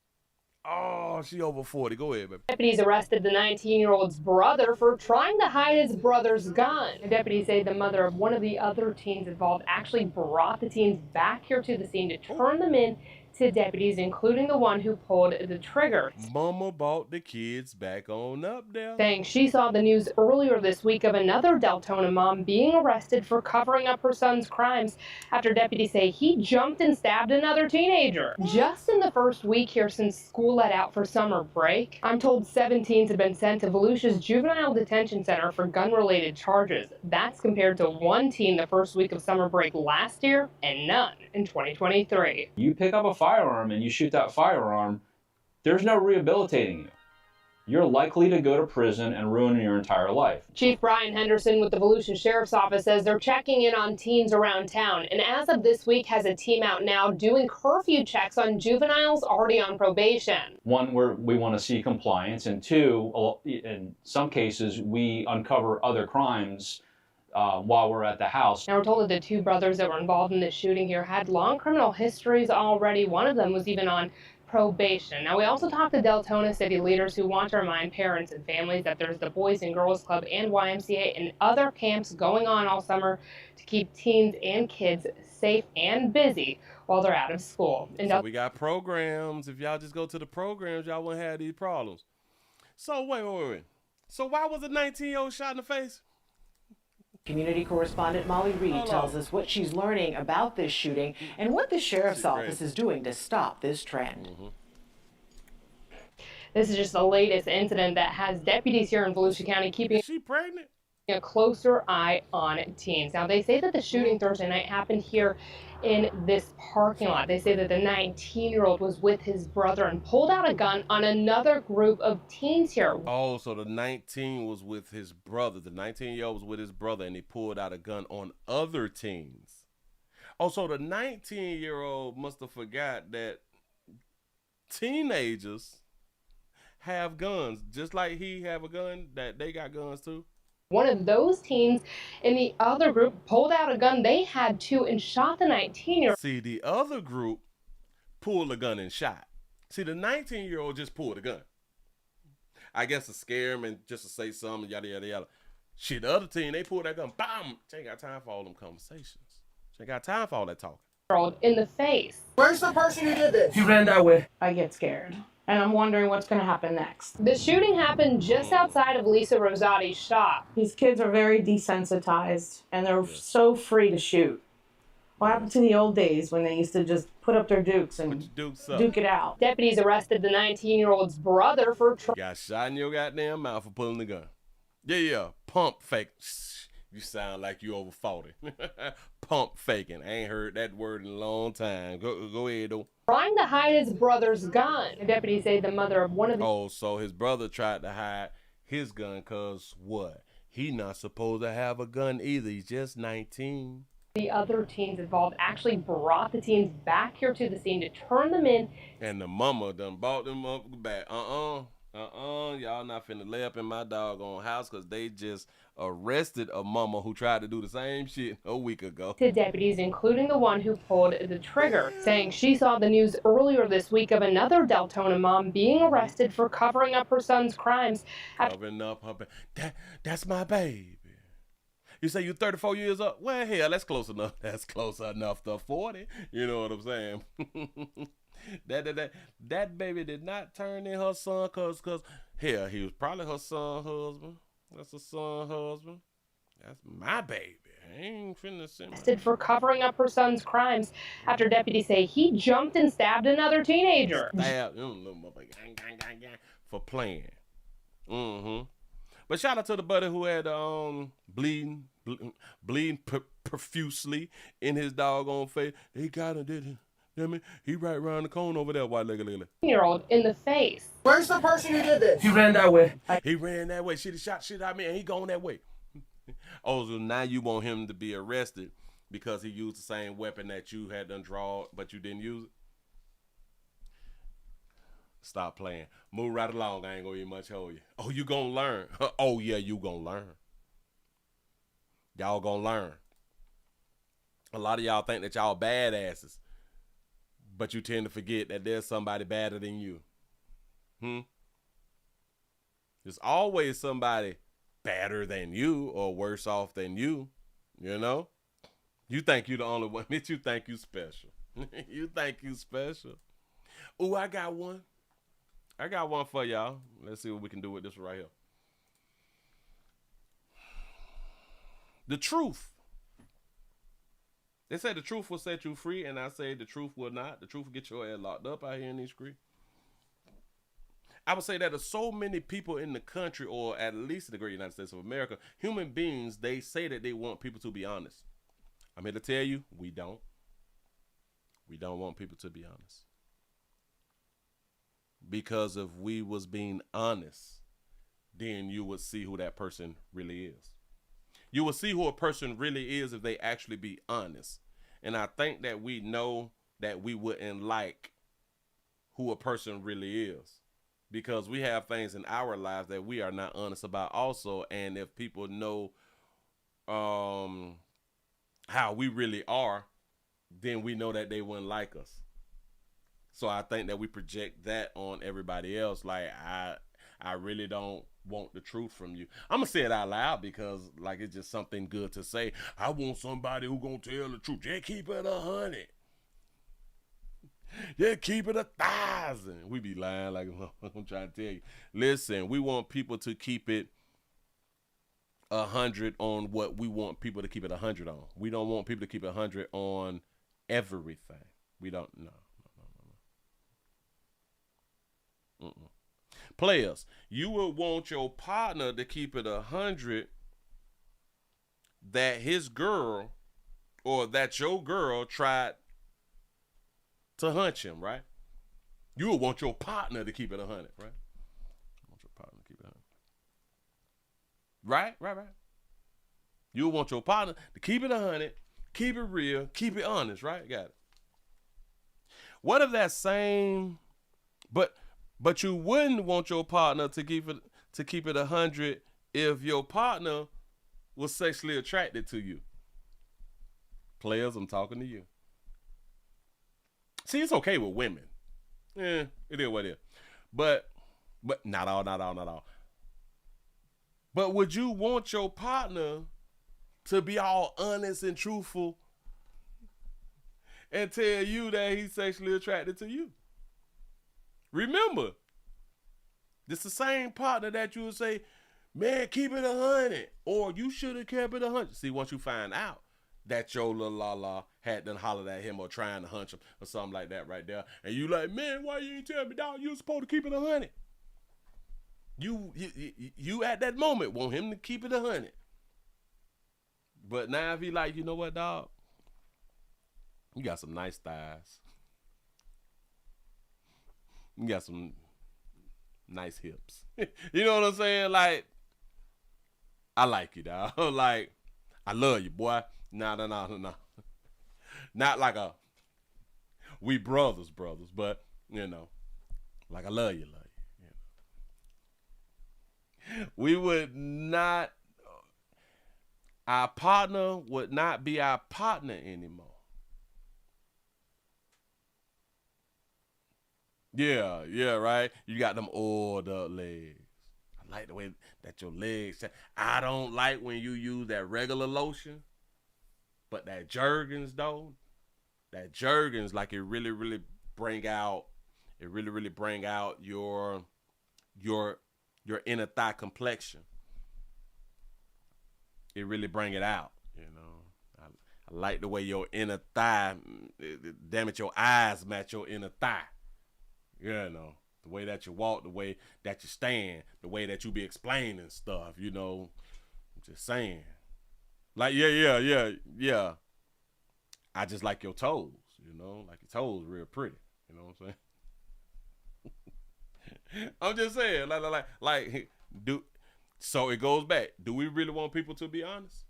Oh, she over 40. Go ahead, baby. Deputies arrested the 19-year-old's brother for trying to hide his brother's gun. The deputies say the mother of one of the other teens involved actually brought the teens back here to the scene to turn them in to deputies, including the one who pulled the trigger. Mama brought the kids back on up there. Saying she saw the news earlier this week of another Deltona mom being arrested for covering up her son's crimes after deputies say he jumped and stabbed another teenager. Just in the first week here since school let out for summer break, I'm told 7 teens have been sent to Volusia's Juvenile Detention Center for gun-related charges. That's compared to 1 teen the first week of summer break last year and none in 2023. You pick up a firearm and you shoot that firearm, there's no rehabilitating you. you're likely to go to prison and ruin your entire life. Chief Brian Henderson with the Volusia Sheriff's Office says they're checking in on teens around town, and as of this week has a team out now doing curfew checks on juveniles already on probation. One, we want to see compliance, and two, in some cases, we uncover other crimes while we're at the house. Now we're told that the two brothers that were involved in this shooting here had long criminal histories already. One of them was even on probation. Now we also talked to Deltona city leaders who want to remind parents and families that there's the Boys and Girls Club and YMCA and other camps going on all summer to keep teens and kids safe and busy while they're out of school. And so we got programs. If y'all just go to the programs, y'all wouldn't have these problems. So wait. So why was a 19-year-old shot in the face? Community correspondent Molly Reed tells us what she's learning about this shooting and what the sheriff's office is doing to stop this trend. This is just the latest incident that has deputies here in Volusia County keeping Is she pregnant? A closer eye on teens. Now they say that the shooting Thursday night happened here in this parking lot. They say that the 19-year-old was with his brother and pulled out a gun on another group of teens here. Oh, so the 19 was with his brother. The 19-year-old was with his brother, and he pulled out a gun on other teens. Oh, so the 19-year-old must have forgot that teenagers have guns, just like he have a gun, that they got guns too. One of those teens in the other group pulled out a gun they had too and shot the 19-year-old. See, the other group pulled a gun and shot. See, the 19-year-old just pulled a gun. I guess to scare him and just to say something, yada, yada, yada. Shit, the other team, they pulled that gun, bam! She ain't got time for all them conversations. She ain't got time for all that talking. In the face. Where's the person who did this? He ran that way. I get scared. And I'm wondering what's going to happen next. The shooting happened just outside of Lisa Rosati's shop. These kids are very desensitized, and they're so free to shoot. What happened to the old days when they used to just put up their dukes and duke it out? Deputies arrested the 19-year-old's brother for got shot in your goddamn mouth for pulling the gun. Yeah, pump fake. You sound like you over 40. Pump faking. I ain't heard that word in a long time. Go ahead, though. Trying to hide his brother's gun. The deputies say the mother of one of the... Oh, so his brother tried to hide his gun because what? He not supposed to have a gun either. He's just 19. The other teens involved actually brought the teens back here to the scene to turn them in. And the mama done brought them up back. Y'all not finna lay up in my doggone house because they just arrested a mama who tried to do the same shit a week ago. To deputies, including the one who pulled the trigger, saying she saw the news earlier this week of another Deltona mom being arrested for covering up her son's crimes. Covering up her baby. That's my baby. You say you're 34 years old? Well, hell, that's close enough. That's close enough to 40. You know what I'm saying? That baby did not turn in her son cause hell, he was probably her son husband. That's her son husband. That's my baby. I ain't finna send arrested for covering up her son's crimes after deputies say he jumped and stabbed another teenager. For playing. But shout out to the buddy who had bleeding profusely in his doggone face. He got him, did he? You know what I mean? He right around the corner over there, white lady. Year-old in the face. Where's the person who did this? He ran that way. He ran that way. She shot shit out of me, and he going that way. Oh, so now you want him to be arrested because he used the same weapon that you had done draw, but you didn't use it? Stop playing. Move right along. I ain't gonna even much hold you. Oh, you gonna learn. Oh, yeah, you gonna learn. Y'all gonna learn. A lot of y'all think that y'all badasses, but you tend to forget that there's somebody badder than you. There's always somebody badder than you or worse off than you, you know? You think you the only one. You think you special. You think you special. Ooh, I got one. I got one for y'all. Let's see what we can do with this right here. The truth. They say the truth will set you free, and I say the truth will not. The truth will get your ass locked up out here in these streets. I would say that there's so many people in the country, or at least in the great United States of America, human beings, they say that they want people to be honest. I'm here to tell you, we don't. We don't want people to be honest. Because if we was being honest, then you would see who that person really is. You will see who a person really is if they actually be honest. And I think that we know that we wouldn't like who a person really is, because we have things in our lives that we are not honest about also. And if people know how we really are, then we know that they wouldn't like us. So I think that we project that on everybody else. Like, I really don't want the truth from you. I'm gonna say it out loud because like it's just something good to say. I want somebody who gonna tell the truth. Just keep it 100. Just keep it 1,000. We be lying like I'm trying to tell you. Listen, we want people to keep it 100 on what we want people to keep it 100 on. We don't want people to keep it 100 on everything. We don't. No. Players, you would want your partner to keep it 100 that his girl or that your girl tried to hunch him, right? You would want your partner to keep it 100, right? Want your partner to keep it 100. Right. You would want your partner to keep it 100, keep it real, keep it honest, right? Got it. What if that same, but you wouldn't want your partner to keep it 100 if your partner was sexually attracted to you? Players, I'm talking to you. See, it's okay with women. Yeah, it is what it is. But not all. But would you want your partner to be all honest and truthful and tell you that he's sexually attracted to you? Remember, this the same partner that you would say, man, keep it 100, or you should have kept it 100. See, once you find out that your little la had done hollered at him or trying to hunch him or something like that right there, and you like, man, why you ain't tell me, dog? You was supposed to keep it 100. You at that moment want him to keep it 100. But now if he like, you know what, dog? You got some nice thighs. You got some nice hips. You know what I'm saying? Like, I like you, dog. Like, I love you, boy. No. Not like we brothers, but, you know, like I love you. We would not, our partner would not be our partner anymore. Yeah, right? You got them oiled up legs. I like the way that your legs, I don't like when you use that regular lotion, but that Jergens though, that Jergens, like it really, really bring out your inner thigh complexion. It really bring it out, you know. I like the way your inner thigh, damn it, your eyes match your inner thigh. You know, the way that you walk, the way that you stand, the way that you be explaining stuff, you know. I'm just saying. Like, yeah. I just like your toes, you know. Like your toes real pretty, you know what I'm saying? I'm just saying, so it goes back. Do we really want people to be honest?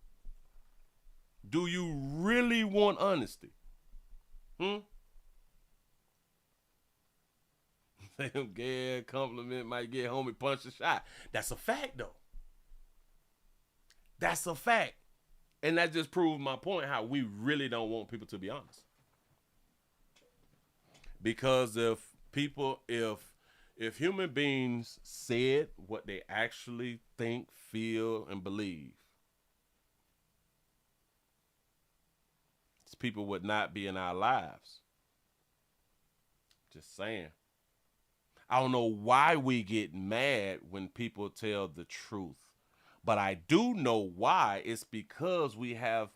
Do you really want honesty? Yeah, compliment might get homie punched a shot. That's a fact, though. That's a fact. And that just proves my point, how we really don't want people to be honest. Because if human beings said what they actually think, feel, and believe, people would not be in our lives. Just saying. I don't know why we get mad when people tell the truth, but I do know why. It's because we have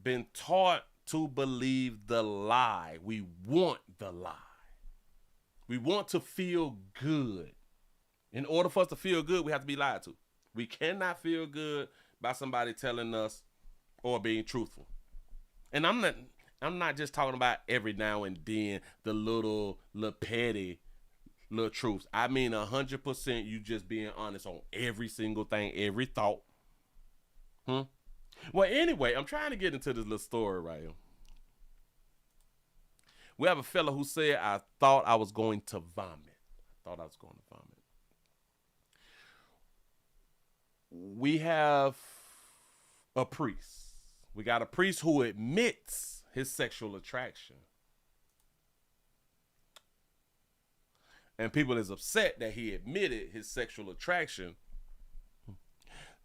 been taught to believe the lie. We want the lie. We want to feel good. In order for us to feel good, we have to be lied to. We cannot feel good by somebody telling us or being truthful. And I'm not just talking about every now and then the little petty little truths. I mean 100% you just being honest on every single thing, every thought. Well, anyway, I'm trying to get into this little story right here. We have a fella who said, I thought I was going to vomit. We have a priest. We got a priest who admits his sexual attraction. And people is upset that he admitted his sexual attraction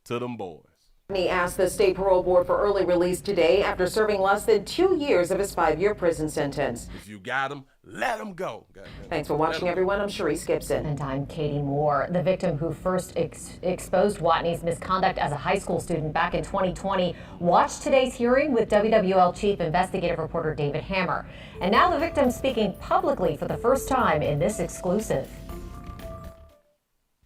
to them boys. He asked the state parole board for early release today after serving less than 2 years of his 5-year prison sentence. If you got him, let him go. Thanks for watching, everyone. I'm Sharice Gibson. And I'm Katie Moore. The victim who first exposed Watney's misconduct as a high school student back in 2020 watched today's hearing with WWL Chief Investigative Reporter David Hammer. And now the victim speaking publicly for the first time in this exclusive.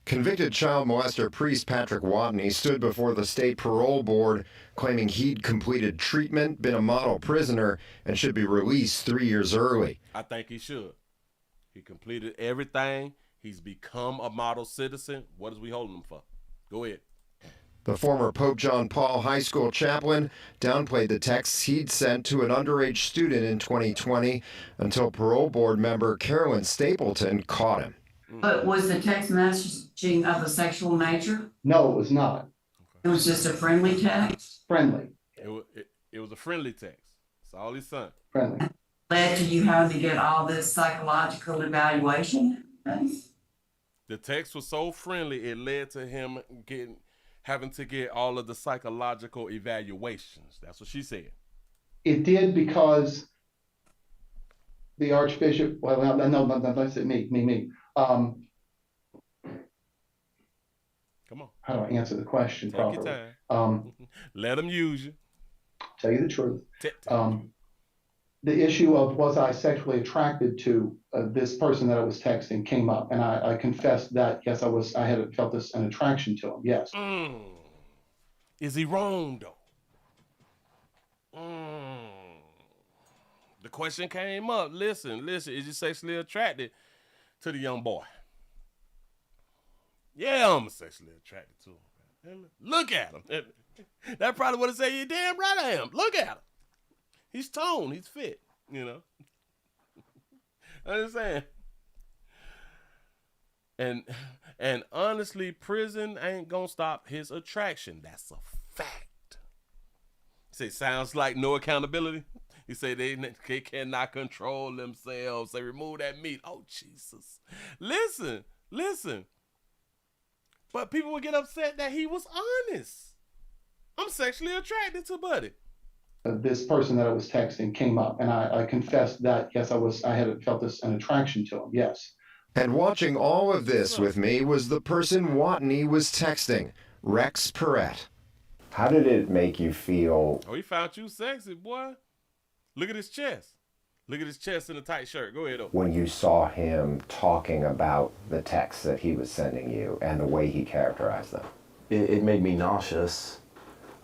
Convicted child molester priest Patrick Watney stood before the state parole board claiming he'd completed treatment, been a model prisoner, and should be released 3 years early. I think he should. He completed everything. He's become a model citizen. What is we holding him for? Go ahead. The former Pope John Paul High School chaplain downplayed the texts he'd sent to an underage student in 2020 until parole board member Carolyn Stapleton caught him. But was the text messaging of a sexual nature? No, it was not. It was just a friendly text? Friendly. It was a friendly text. That's all he sent. Friendly. Led to you having to get all this psychological evaluation? The text was so friendly, it led to him having to get all of the psychological evaluations. That's what she said. It did because the Archbishop, well, no, that's it, me. Come on. How do I answer the question properly? Take your time. Let them use you. Tell you the truth. The issue of was I sexually attracted to this person that I was texting came up, and I confessed that yes, I had felt an attraction to him. Yes. Is he wrong though? The question came up. Listen. Is you sexually attracted to the young boy? Yeah, I'm sexually attracted to him. Look at him. That probably would have said, "You damn right I am. Look at him. He's toned. He's fit. You know." Understand? And honestly, prison ain't gonna stop his attraction. That's a fact. Say sounds like no accountability. You say they cannot control themselves. They remove that meat. Oh, Jesus. Listen. But people would get upset that he was honest. I'm sexually attracted to Buddy. This person that I was texting came up, and I confessed that yes, I had felt an attraction to him. Yes. And watching all of this with me was the person Watney was texting, Rex Perrette. How did it make you feel? Oh, he found you sexy, boy. Look at his chest. Look at his chest in a tight shirt. Go ahead, though. When you saw him talking about the texts that he was sending you and the way he characterized them? It made me nauseous.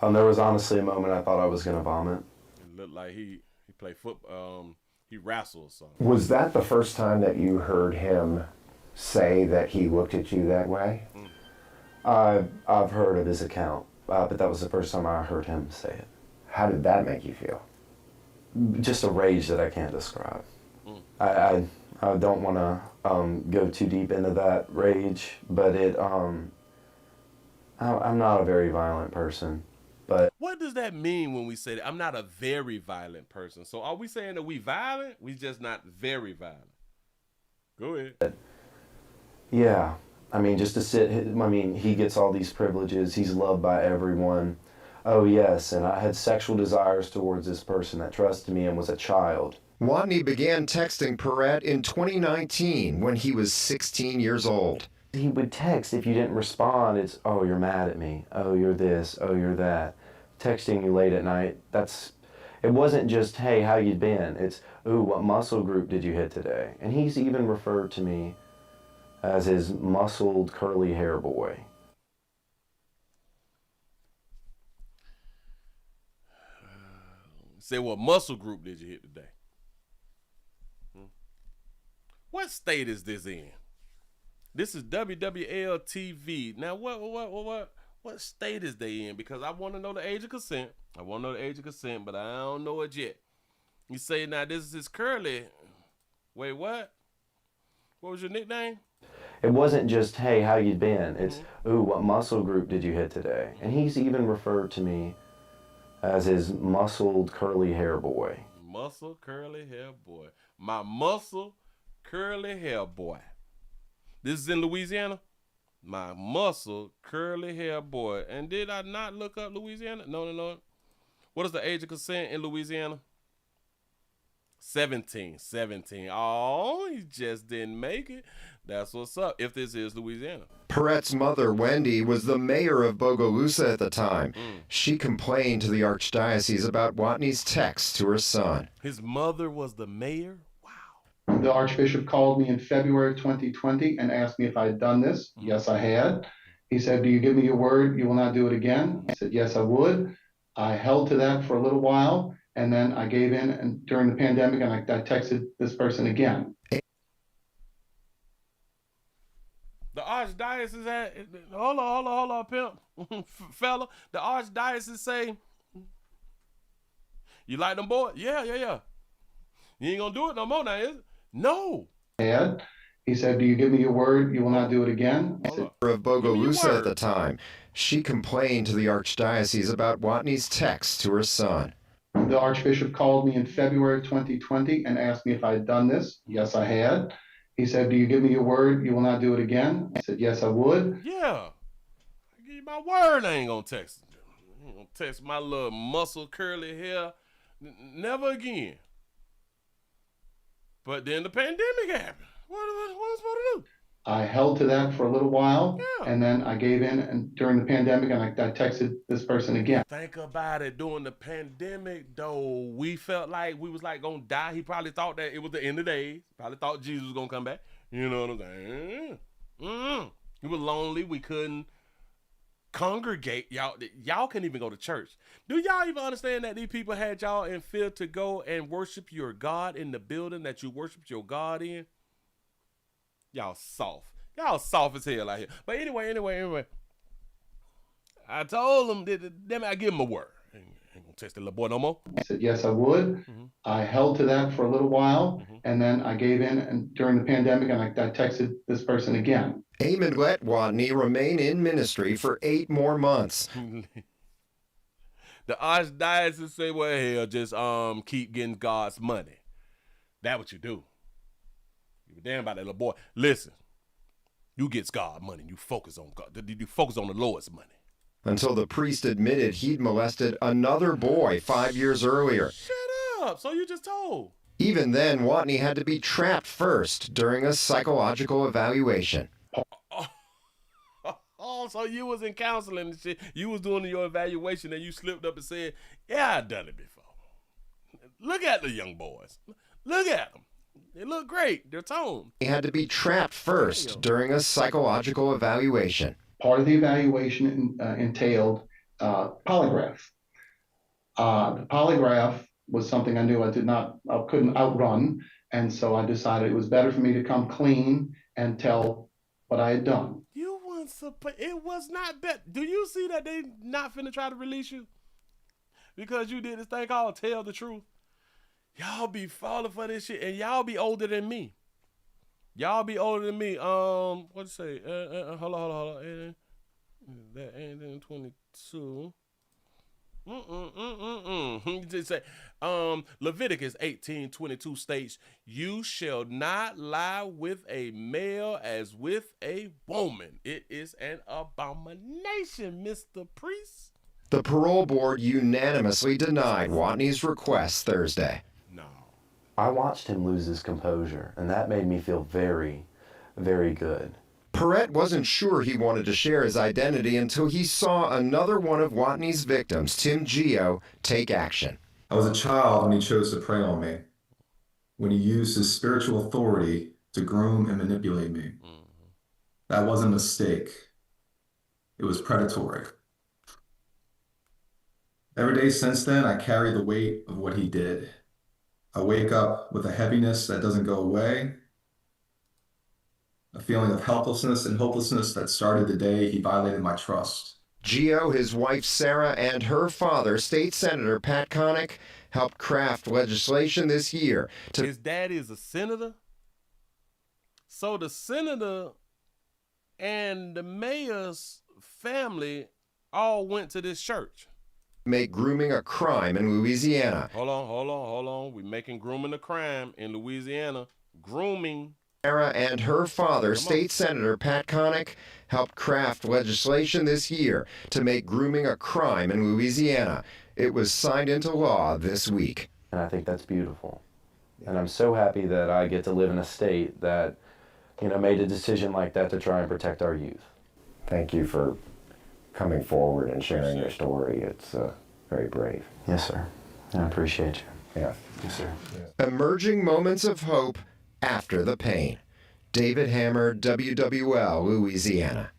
There was honestly a moment I thought I was going to vomit. It looked like he played football. He wrestled or something. Was that the first time that you heard him say that he looked at you that way? I've heard of his account, but that was the first time I heard him say it. How did that make you feel? Just a rage that I can't describe. I don't want to go too deep into that rage, but I'm not a very violent person. But what does that mean when we say that? I'm not a very violent person. So are we saying that we violent? We just not very violent. Go ahead. Yeah. I mean, just to sit, he gets all these privileges. He's loved by everyone. Oh, yes, and I had sexual desires towards this person that trusted me and was a child. Watney began texting Perrette in 2019 when he was 16 years old. He would text if you didn't respond. It's, oh, you're mad at me. Oh, you're this. Oh, you're that. Texting you late at night, it wasn't just, hey, how you been? It's, ooh, what muscle group did you hit today? And he's even referred to me as his muscled curly hair boy. Say, what muscle group did you hit today? What state is this in? This is WWL TV. Now, what state is they in? Because I want to know the age of consent. But I don't know it yet. You say, now, this is Curly. Wait, what? What was your nickname? It wasn't just, hey, how you been? It's, ooh, what muscle group did you hit today? And he's even referred to me as his muscled curly hair boy. Muscle curly hair boy. My muscle curly hair boy. This is in Louisiana? My muscle curly hair boy. And did I not look up Louisiana? No. What is the age of consent in Louisiana? 17. Oh, he just didn't make it. That's what's up, if this is Louisiana. Perrette's mother, Wendy, was the mayor of Bogalusa at the time. She complained to the archdiocese about Watney's text to her son. His mother was the mayor? The Archbishop called me in February of 2020 and asked me if I had done this. Yes, I had. He said, do you give me your word you will not do it again? I said, yes, I would. I held to that for a little while, and then I gave in and during the pandemic, and I texted this person again. The archdiocese had, hold on, pimp, fella. The archdiocese say, you like them boys? Yeah. You ain't gonna do it no more now, is it? No. He said, do you give me your word you will not do it again? Of Bogalusa at the time, she complained to the archdiocese about Watney's text to her son. The Archbishop called me in February of 2020 and asked me if I had done this. Yes, I had. He said, do you give me your word you will not do it again? I said, yes, I would. Yeah. I give you my word I ain't gonna text. I ain't gonna text my little muscle curly hair. Never again. But then the pandemic happened. What was I supposed to do? I held to that for a little while, and then I gave in and during the pandemic, and I texted this person again. Think about it. During the pandemic, though, we felt like we was like gonna die. He probably thought that it was the end of days. Probably thought Jesus was gonna come back. You know what I'm saying? We were lonely. We couldn't congregate. Y'all couldn't even go to church. Do y'all even understand that these people had y'all in fear to go and worship your God in the building that you worshiped your God in? Y'all soft. Y'all soft as hell out here. But anyway. I told him, damn it, I give him a word. I ain't gonna text the little boy no more. I said, yes, I would. I held to that for a little while, and then I gave in and during the pandemic, and I texted this person again. Eamon let Watney remain in ministry for 8 more months. The archdiocese say, well, hell, just keep getting God's money. That what you do. Give a damn about that little boy. Listen, you get God's money. You focus on God. You focus on the Lord's money. Until the priest admitted he'd molested another boy 5 years earlier. Shut up. So you just told. Even then, Watney had to be trapped first during a psychological evaluation. Oh, so you was in counseling and shit. You was doing your evaluation and you slipped up and said, yeah, I done it before. Look at the young boys. Look at them. They look great. They're toned. He had to be trapped first during a psychological evaluation. Part of the evaluation entailed polygraph. The polygraph was something I knew I couldn't outrun, and so I decided it was better for me to come clean and tell what I had done. It was not bad. Do you see that they not finna try to release you because you did this thing called tell the truth? Y'all be falling for this shit, and y'all be older than me. What you say? Hold on. That ain't in 22. You just say, Leviticus 18:22 states, "You shall not lie with a male as with a woman. It is an abomination, Mr. Priest." The parole board unanimously denied Watney's request Thursday. I watched him lose his composure, and that made me feel very, very good. Perrette wasn't sure he wanted to share his identity until he saw another one of Watney's victims, Tim Gio, take action. I was a child when he chose to prey on me, when he used his spiritual authority to groom and manipulate me. That wasn't a mistake. It was predatory. Every day since then, I carry the weight of what he did. I wake up with a heaviness that doesn't go away. a feeling of helplessness and hopelessness that started the day he violated my trust. Gio, his wife Sarah, and her father, State Senator Pat Connick, helped craft legislation this year. His daddy is a senator. So the senator and the mayor's family all went to this church. Make grooming a crime in Louisiana. Hold on. We're making grooming a crime in Louisiana. Grooming. Sarah and her father, State Senator Pat Connick, helped craft legislation this year to make grooming a crime in Louisiana. It was signed into law this week. And I think that's beautiful. And I'm so happy that I get to live in a state that, made a decision like that to try and protect our youth. Thank you for coming forward and sharing your story. It's very brave. Yes, sir. I appreciate you. Yeah. Yes, sir. Emerging moments of hope after the pain. David Hammer, WWL, Louisiana.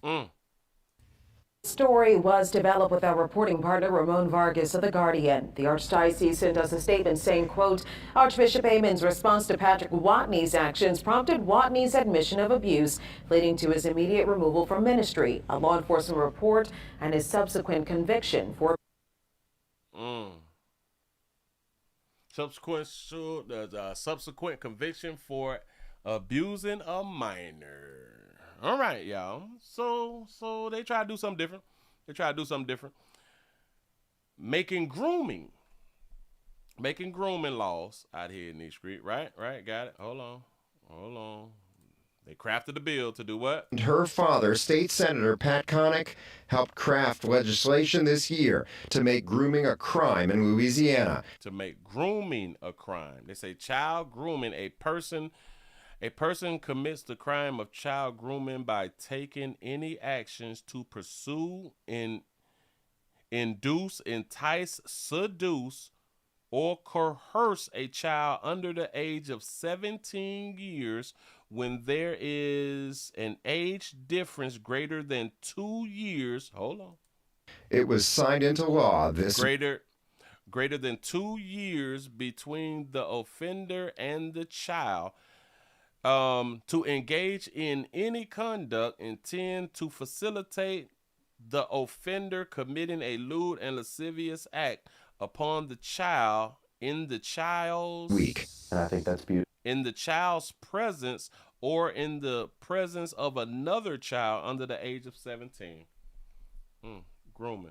Story was developed with our reporting partner Ramon Vargas of The Guardian. The Archdiocese sent us a statement saying, quote, Archbishop Amen's response to Patrick Watney's actions prompted Watney's admission of abuse, leading to his immediate removal from ministry, a law enforcement report, and his subsequent conviction for subsequent conviction for abusing a minor. All right, y'all. So they try to do something different. Making grooming laws out here in these streets. Right. Got it. Hold on. They crafted a bill to do what? And her father, State Senator Pat Connick, helped craft legislation this year to make grooming a crime in Louisiana. To make grooming a crime. They say child grooming, a person commits the crime of child grooming by taking any actions to pursue, induce, entice, seduce, or coerce a child under the age of 17 years when there is an age difference greater than 2 years. Hold on. It was signed into law this greater than 2 years between the offender and the child. To engage in any conduct intend to facilitate the offender committing a lewd and lascivious act upon the child in the child's week. And I think that's beautiful. In the child's presence or in the presence of another child under the age of 17. Grooming.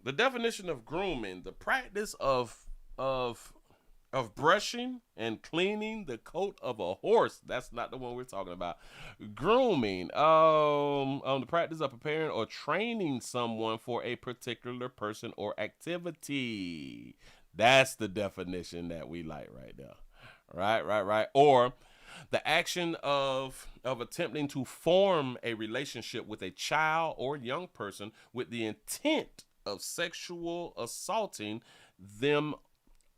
The definition of grooming, the practice of brushing and cleaning the coat of a horse. That's not the one we're talking about. Grooming, the practice of preparing or training someone for a particular person or activity. That's the definition that we like right now. Right. Or the action of attempting to form a relationship with a child or young person with the intent of sexual assaulting them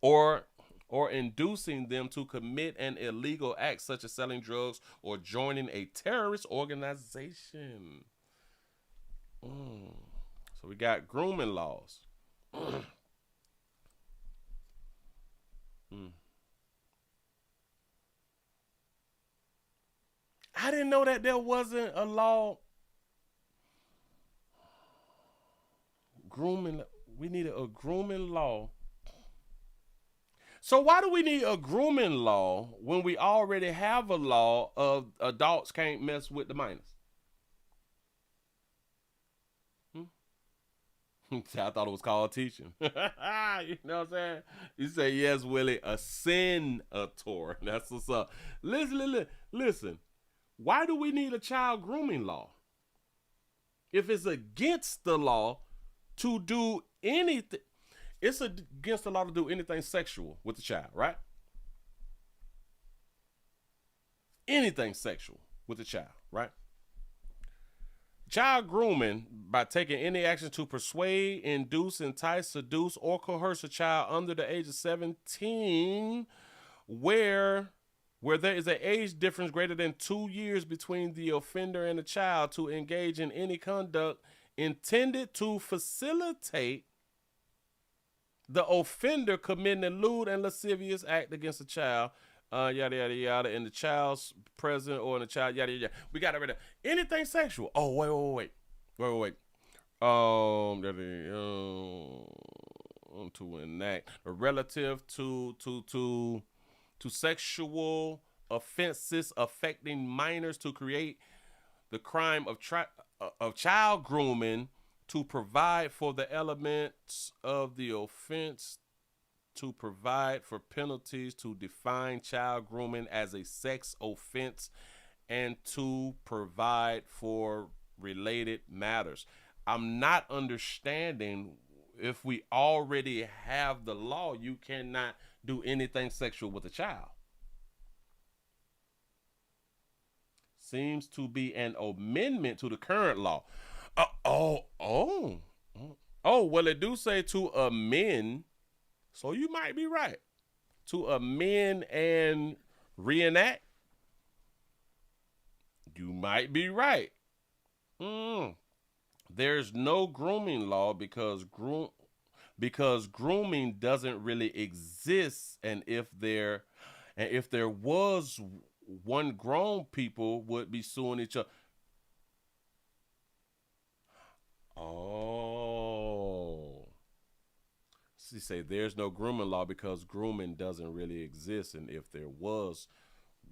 or inducing them to commit an illegal act such as selling drugs or joining a terrorist organization. So we got grooming laws. I didn't know that there wasn't a law. Grooming. We needed a grooming law. So why do we need a grooming law when we already have a law of adults can't mess with the minors? I thought it was called teaching. You know what I'm saying? You say, yes, Willie, a senator. That's what's up. Listen. Why do we need a child grooming law? If it's against the law to do anything, it's against the law to do anything sexual with the child, right? Anything sexual with the child, right? Child grooming by taking any action to persuade, induce, entice, seduce, or coerce a child under the age of 17 where there is an age difference greater than 2 years between the offender and the child to engage in any conduct intended to facilitate the offender committing a lewd and lascivious act against a child, yada, yada, yada, in the child's present or in the child, yada, yada, yada. We got it right there. Anything sexual. Oh, wait. To enact a relative to sexual offenses affecting minors, to create the crime of child grooming, to provide for the elements of the offense, to provide for penalties, to define child grooming as a sex offense, and to provide for related matters. I'm not understanding, if we already have the law, you cannot do anything sexual with a child. Seems to be an amendment to the current law. Well, it do say to amend, so you might be right. To amend and reenact, you might be right. There's no grooming law because grooming doesn't really exist, and if there was, one, grown people would be suing each other. Oh. She say there's no grooming law because grooming doesn't really exist, and if there was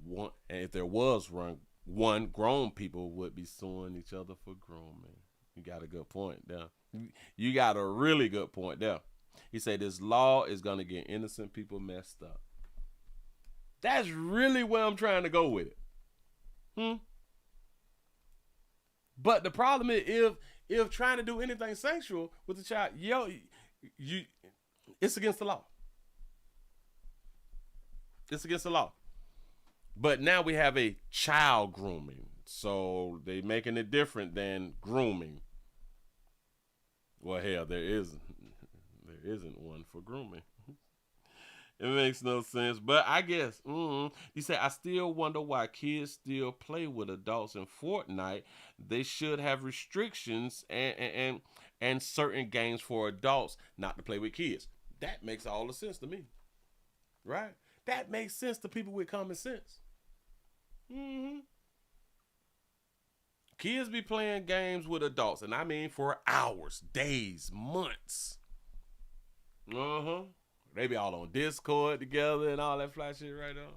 one, grown people would be suing each other for grooming. You got a good point there. You got a really good point there. He said this law is going to get innocent people messed up. That's really where I'm trying to go with it. But the problem is, if trying to do anything sexual with the child, it's against the law. It's against the law. But now we have a child grooming, so they making it different than grooming. Well, hell, there isn't one for grooming. It makes no sense, but I guess he said, I still wonder why kids still play with adults in Fortnite. They should have restrictions and certain games for adults not to play with kids. That makes all the sense to me, right? That makes sense to people with common sense. Kids be playing games with adults, and I mean for hours, days, months. They be all on Discord together and all that fly shit right now.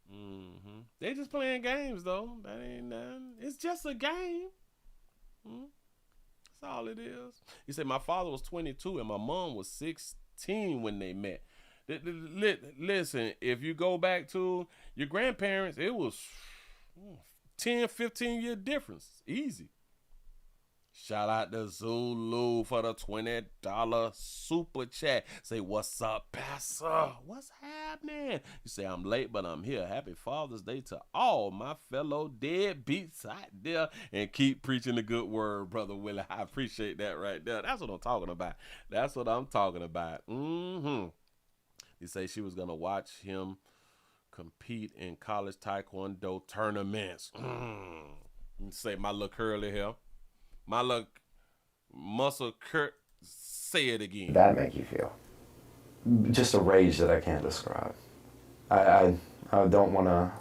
Yeah. They just playing games though. That ain't nothing. It's just a game. That's all it is. He said my father was 22 and my mom was 16 when they met. Listen, if you go back to your grandparents, it was 10, 15 year difference. Easy. Shout out to Zulu for the $20 super chat. Say, what's up, Pastor? What's happening? You say, I'm late, but I'm here. Happy Father's Day to all my fellow deadbeats out there. And keep preaching the good word, Brother Willie. I appreciate that right there. That's what I'm talking about. That's what I'm talking about. You say she was going to watch him compete in college taekwondo tournaments. You say, my little curly hair. My little muscle Kurt, say it again. That make you feel? Just a rage that I can't describe. I don't want to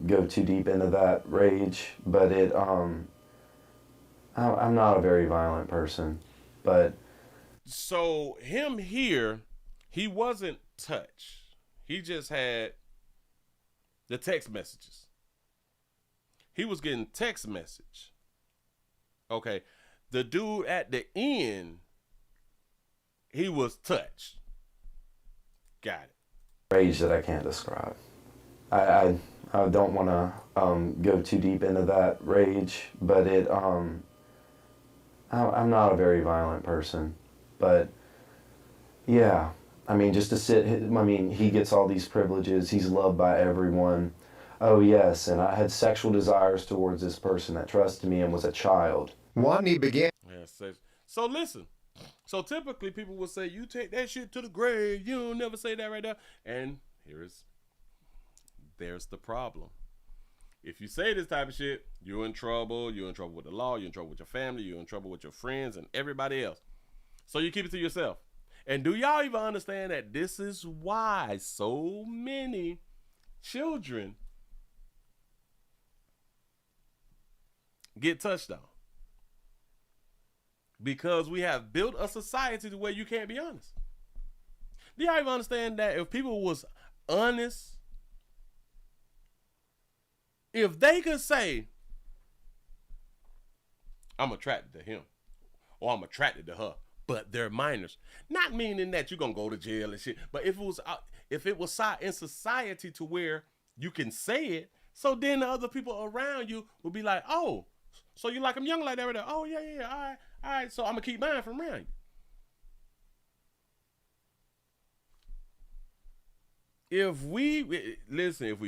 go too deep into that rage, but I'm not a very violent person, but. So him here, he wasn't touched. He just had the text messages. He was getting text message. Okay, the dude at the end, he was touched. Got it. Rage that I can't describe. I don't want to go too deep into that rage, but I'm not a very violent person, but yeah, I mean, just to he gets all these privileges, he's loved by everyone. Oh yes, and I had sexual desires towards this person that trusted me and was a child. Watney began. So listen. So typically people will say, you take that shit to the grave. You don't never say that right there. And there's the problem. If you say this type of shit, you're in trouble. You're in trouble with the law. You're in trouble with your family. You're in trouble with your friends and everybody else. So you keep it to yourself. And do y'all even understand that this is why so many children get touched on? Because we have built a society to where you can't be honest. Do y'all even understand that if people was honest, if they could say, I'm attracted to him or I'm attracted to her, but they're minors, not meaning that you're gonna go to jail and shit, but if it was in society to where you can say it, so then the other people around you will be like, oh, so you like them young like that right there? Oh yeah, all right, so I'm gonna keep mine from around you. If we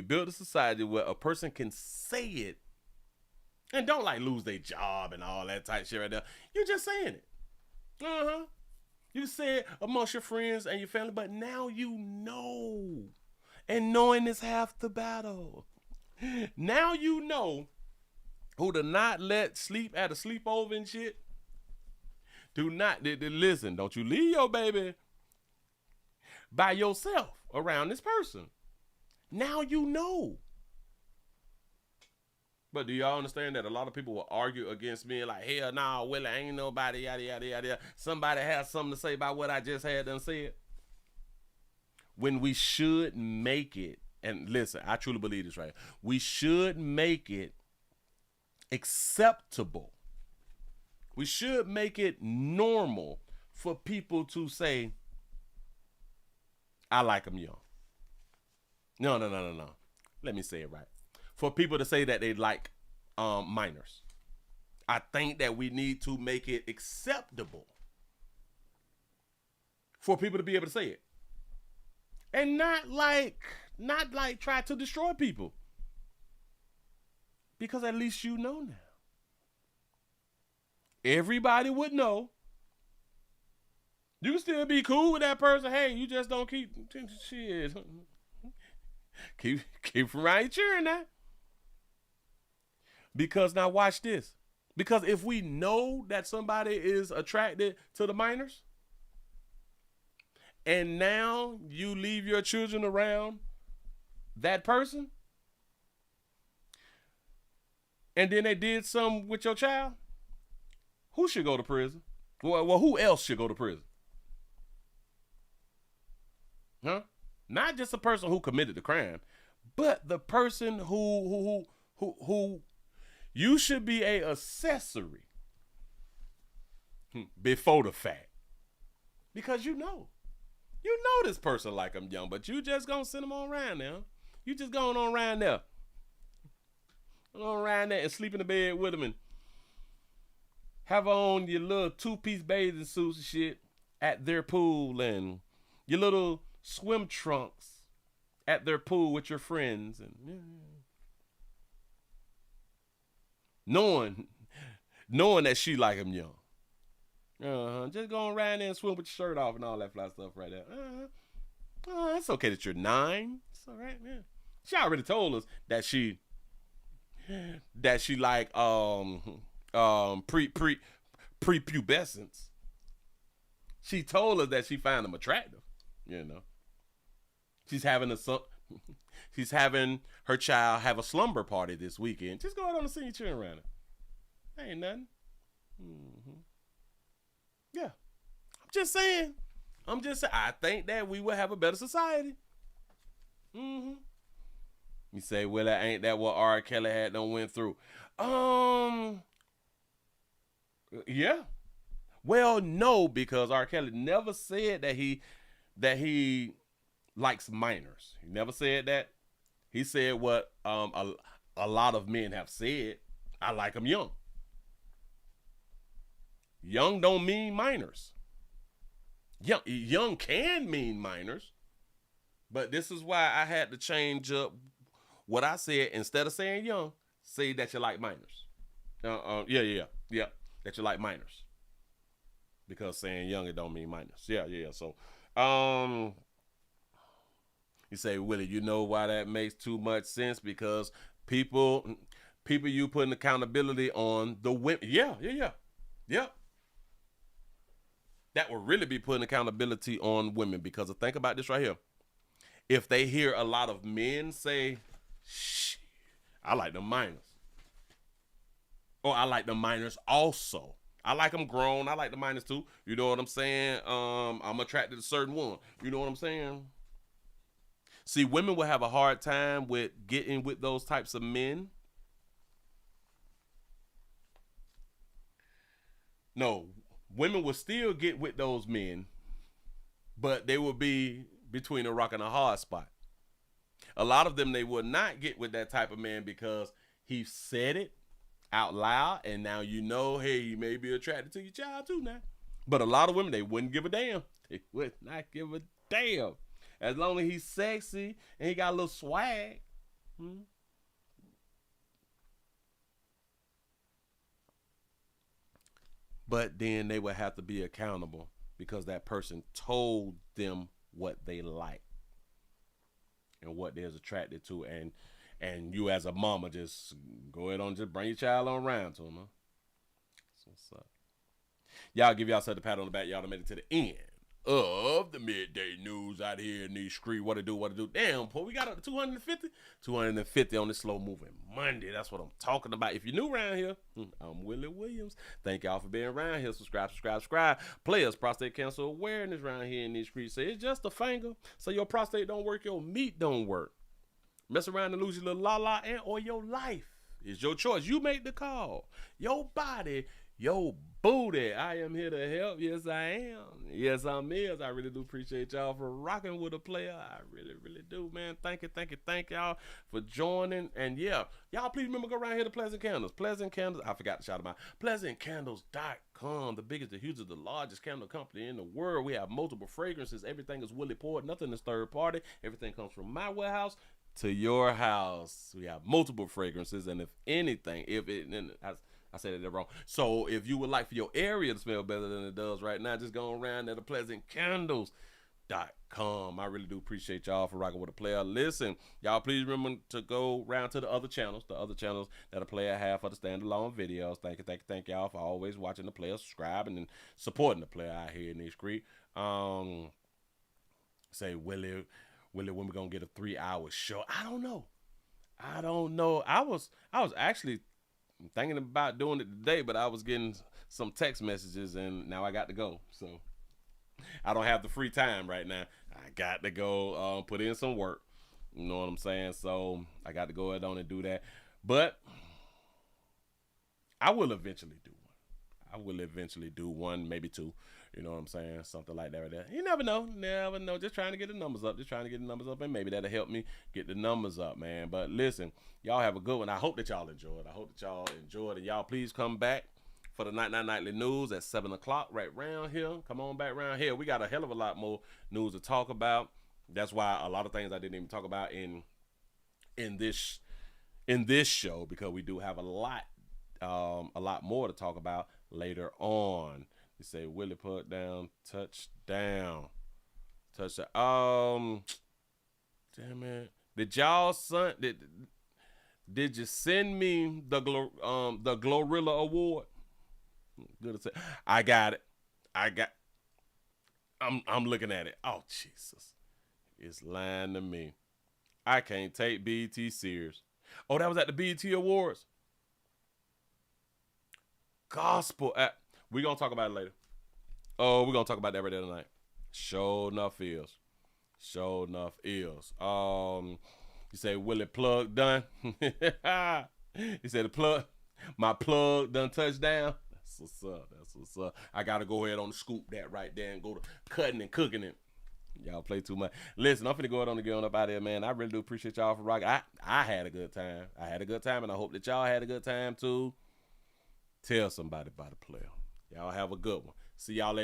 build a society where a person can say it and don't like lose their job and all that type shit right there, you're just saying it. You say it amongst your friends and your family, but now you know. And knowing is half the battle. Now you know who to not let sleep at a sleepover and shit. Listen, don't you leave your baby by yourself around this person. Now you know. But do y'all understand that a lot of people will argue against me like, hell nah, Willie, ain't nobody, yada, yada, yada. Somebody has something to say about what I just had done said. When we should make it, and listen, I truly believe this, right? We should make it acceptable. We should make it normal for people to say, I like them young. No. Let me say it right. For people to say that they like minors. I think that we need to make it acceptable for people to be able to say it. And not like try to destroy people. Because at least you know now. Everybody would know. You can still be cool with that person. Hey, you just don't keep shit. Keep from around cheering that. Because now watch this. Because if we know that somebody is attracted to the minors, and now you leave your children around that person, and then they did something with your child, who should go to prison? Well, who else should go to prison? Huh? Not just the person who committed the crime, but the person who you should be a accessory before the fact. Because you know this person like I'm young, but you just gonna send them on around now. You just going on around there. Go around there and sleep in the bed with them and have on your little two-piece bathing suits and shit at their pool and your little swim trunks at their pool with your friends and knowing that she like him young. Just going around there and swim with your shirt off and all that fly stuff right there. It's okay that you're 9. It's all right, man. She already told us that she like prepubescence. She told us that she found him attractive. You know, she's having her child have a slumber party this weekend. Just go out on the scene, cheering around it. Ain't nothing. Yeah, I'm just saying. I think that we will have a better society. You say, well, ain't that what R. Kelly had done went through? Yeah. Well, no, because R. Kelly never said that he likes minors. He never said that. He said what a lot of men have said. I like them young. Young don't mean minors. Young can mean minors. But this is why I had to change up what I said. Instead of saying young, say that you like minors. Yeah. That you like minors. Because saying young, it don't mean minors. Yeah. So, you say, Willie, you know why that makes too much sense? Because people you putting accountability on the women. Yeah. that will really be putting accountability on women, because think about this right here. If they hear a lot of men say, "Shh, I like the minors," or "I like the minors also. I like them grown. I like the minors too." You know what I'm saying? I'm attracted to a certain one. You know what I'm saying? See, women will have a hard time with getting with those types of men. No, women will still get with those men, but they will be between a rock and a hard spot. A lot of them, they will not get with that type of man because he said it out loud, and now you know, hey, you may be attracted to your child too now. But a lot of women, they wouldn't give a damn. They would not give a damn. As long as he's sexy and he got a little swag. But then they would have to be accountable because that person told them what they like and what they're attracted to, and you as a mama just go ahead on, just bring your child on around to them. Huh? That's what's up. Y'all give yourself the pat on the back. Y'all done made it to the end of the midday news out here in these streets. What to do. Damn, Paul, we got up to 250 on this slow moving Monday. That's what I'm talking about. If you're new around here, I'm Willie Williams. Thank y'all for being around here. Subscribe. Players, prostate cancer awareness around here in these streets. Say it's just a finger, so your prostate don't work, your meat don't work. Mess around and lose your little la-la and or your life. It's your choice. You make the call. Your body, your booty. I am here to help. Yes, I am. Yes, I'm is. I really do appreciate y'all for rocking with a player. I really, really do, man. Thank you y'all for joining. And yeah, y'all please remember, go around here to Pleasant Candles. Pleasant Candles. I forgot to shout them out. PleasantCandles.com. The biggest, the hugest, the largest candle company in the world. We have multiple fragrances. Everything is Willie poured. Nothing is third party. Everything comes from my warehouse to your house. We have multiple fragrances, and if anything, I said it wrong. So if you would like for your area to smell better than it does right now, just go around at PleasantCandles.com. I really do appreciate y'all for rocking with a player. Listen, y'all please remember to go around to the other channels that a player have for the standalone videos. Thank y'all for always watching the player, subscribing and supporting the player out here in these streets. Say, Willie, when we gonna get a 3-hour show? I don't know. I was actually thinking about doing it today, but I was getting some text messages and now I got to go. So I don't have the free time right now. I got to go put in some work. You know what I'm saying? So I got to go ahead on and do that. But I will eventually do one, maybe two. You know what I'm saying? Something like that right there. You never know. Just trying to get the numbers up. And maybe that'll help me get the numbers up, man. But listen, y'all have a good one. I hope that y'all enjoyed. And y'all please come back for the nightly news at 7 o'clock right round here. Come on back round here. We got a hell of a lot more news to talk about. That's why a lot of things I didn't even talk about in this show, because we do have a lot more to talk about later on. You say Willie put down touchdown. Damn it! Did you send me the Glorilla Award? Good to say. I got it. I'm looking at it. Oh Jesus, it's lying to me. I can't take BET serious. Oh, that was at the BET Awards. Gospel. We're going to talk about it later. Oh, we're going to talk about that right there tonight. Sure enough is. You say, Willie plug done? You said my plug done touchdown? That's what's up. I got to go ahead on the scoop that right there and go to cutting and cooking it. Y'all play too much. Listen, I'm finna go ahead on and get on up out there, man. I really do appreciate y'all for rocking. I had a good time. And I hope that y'all had a good time too. Tell somebody about the player. Y'all have a good one. See y'all later.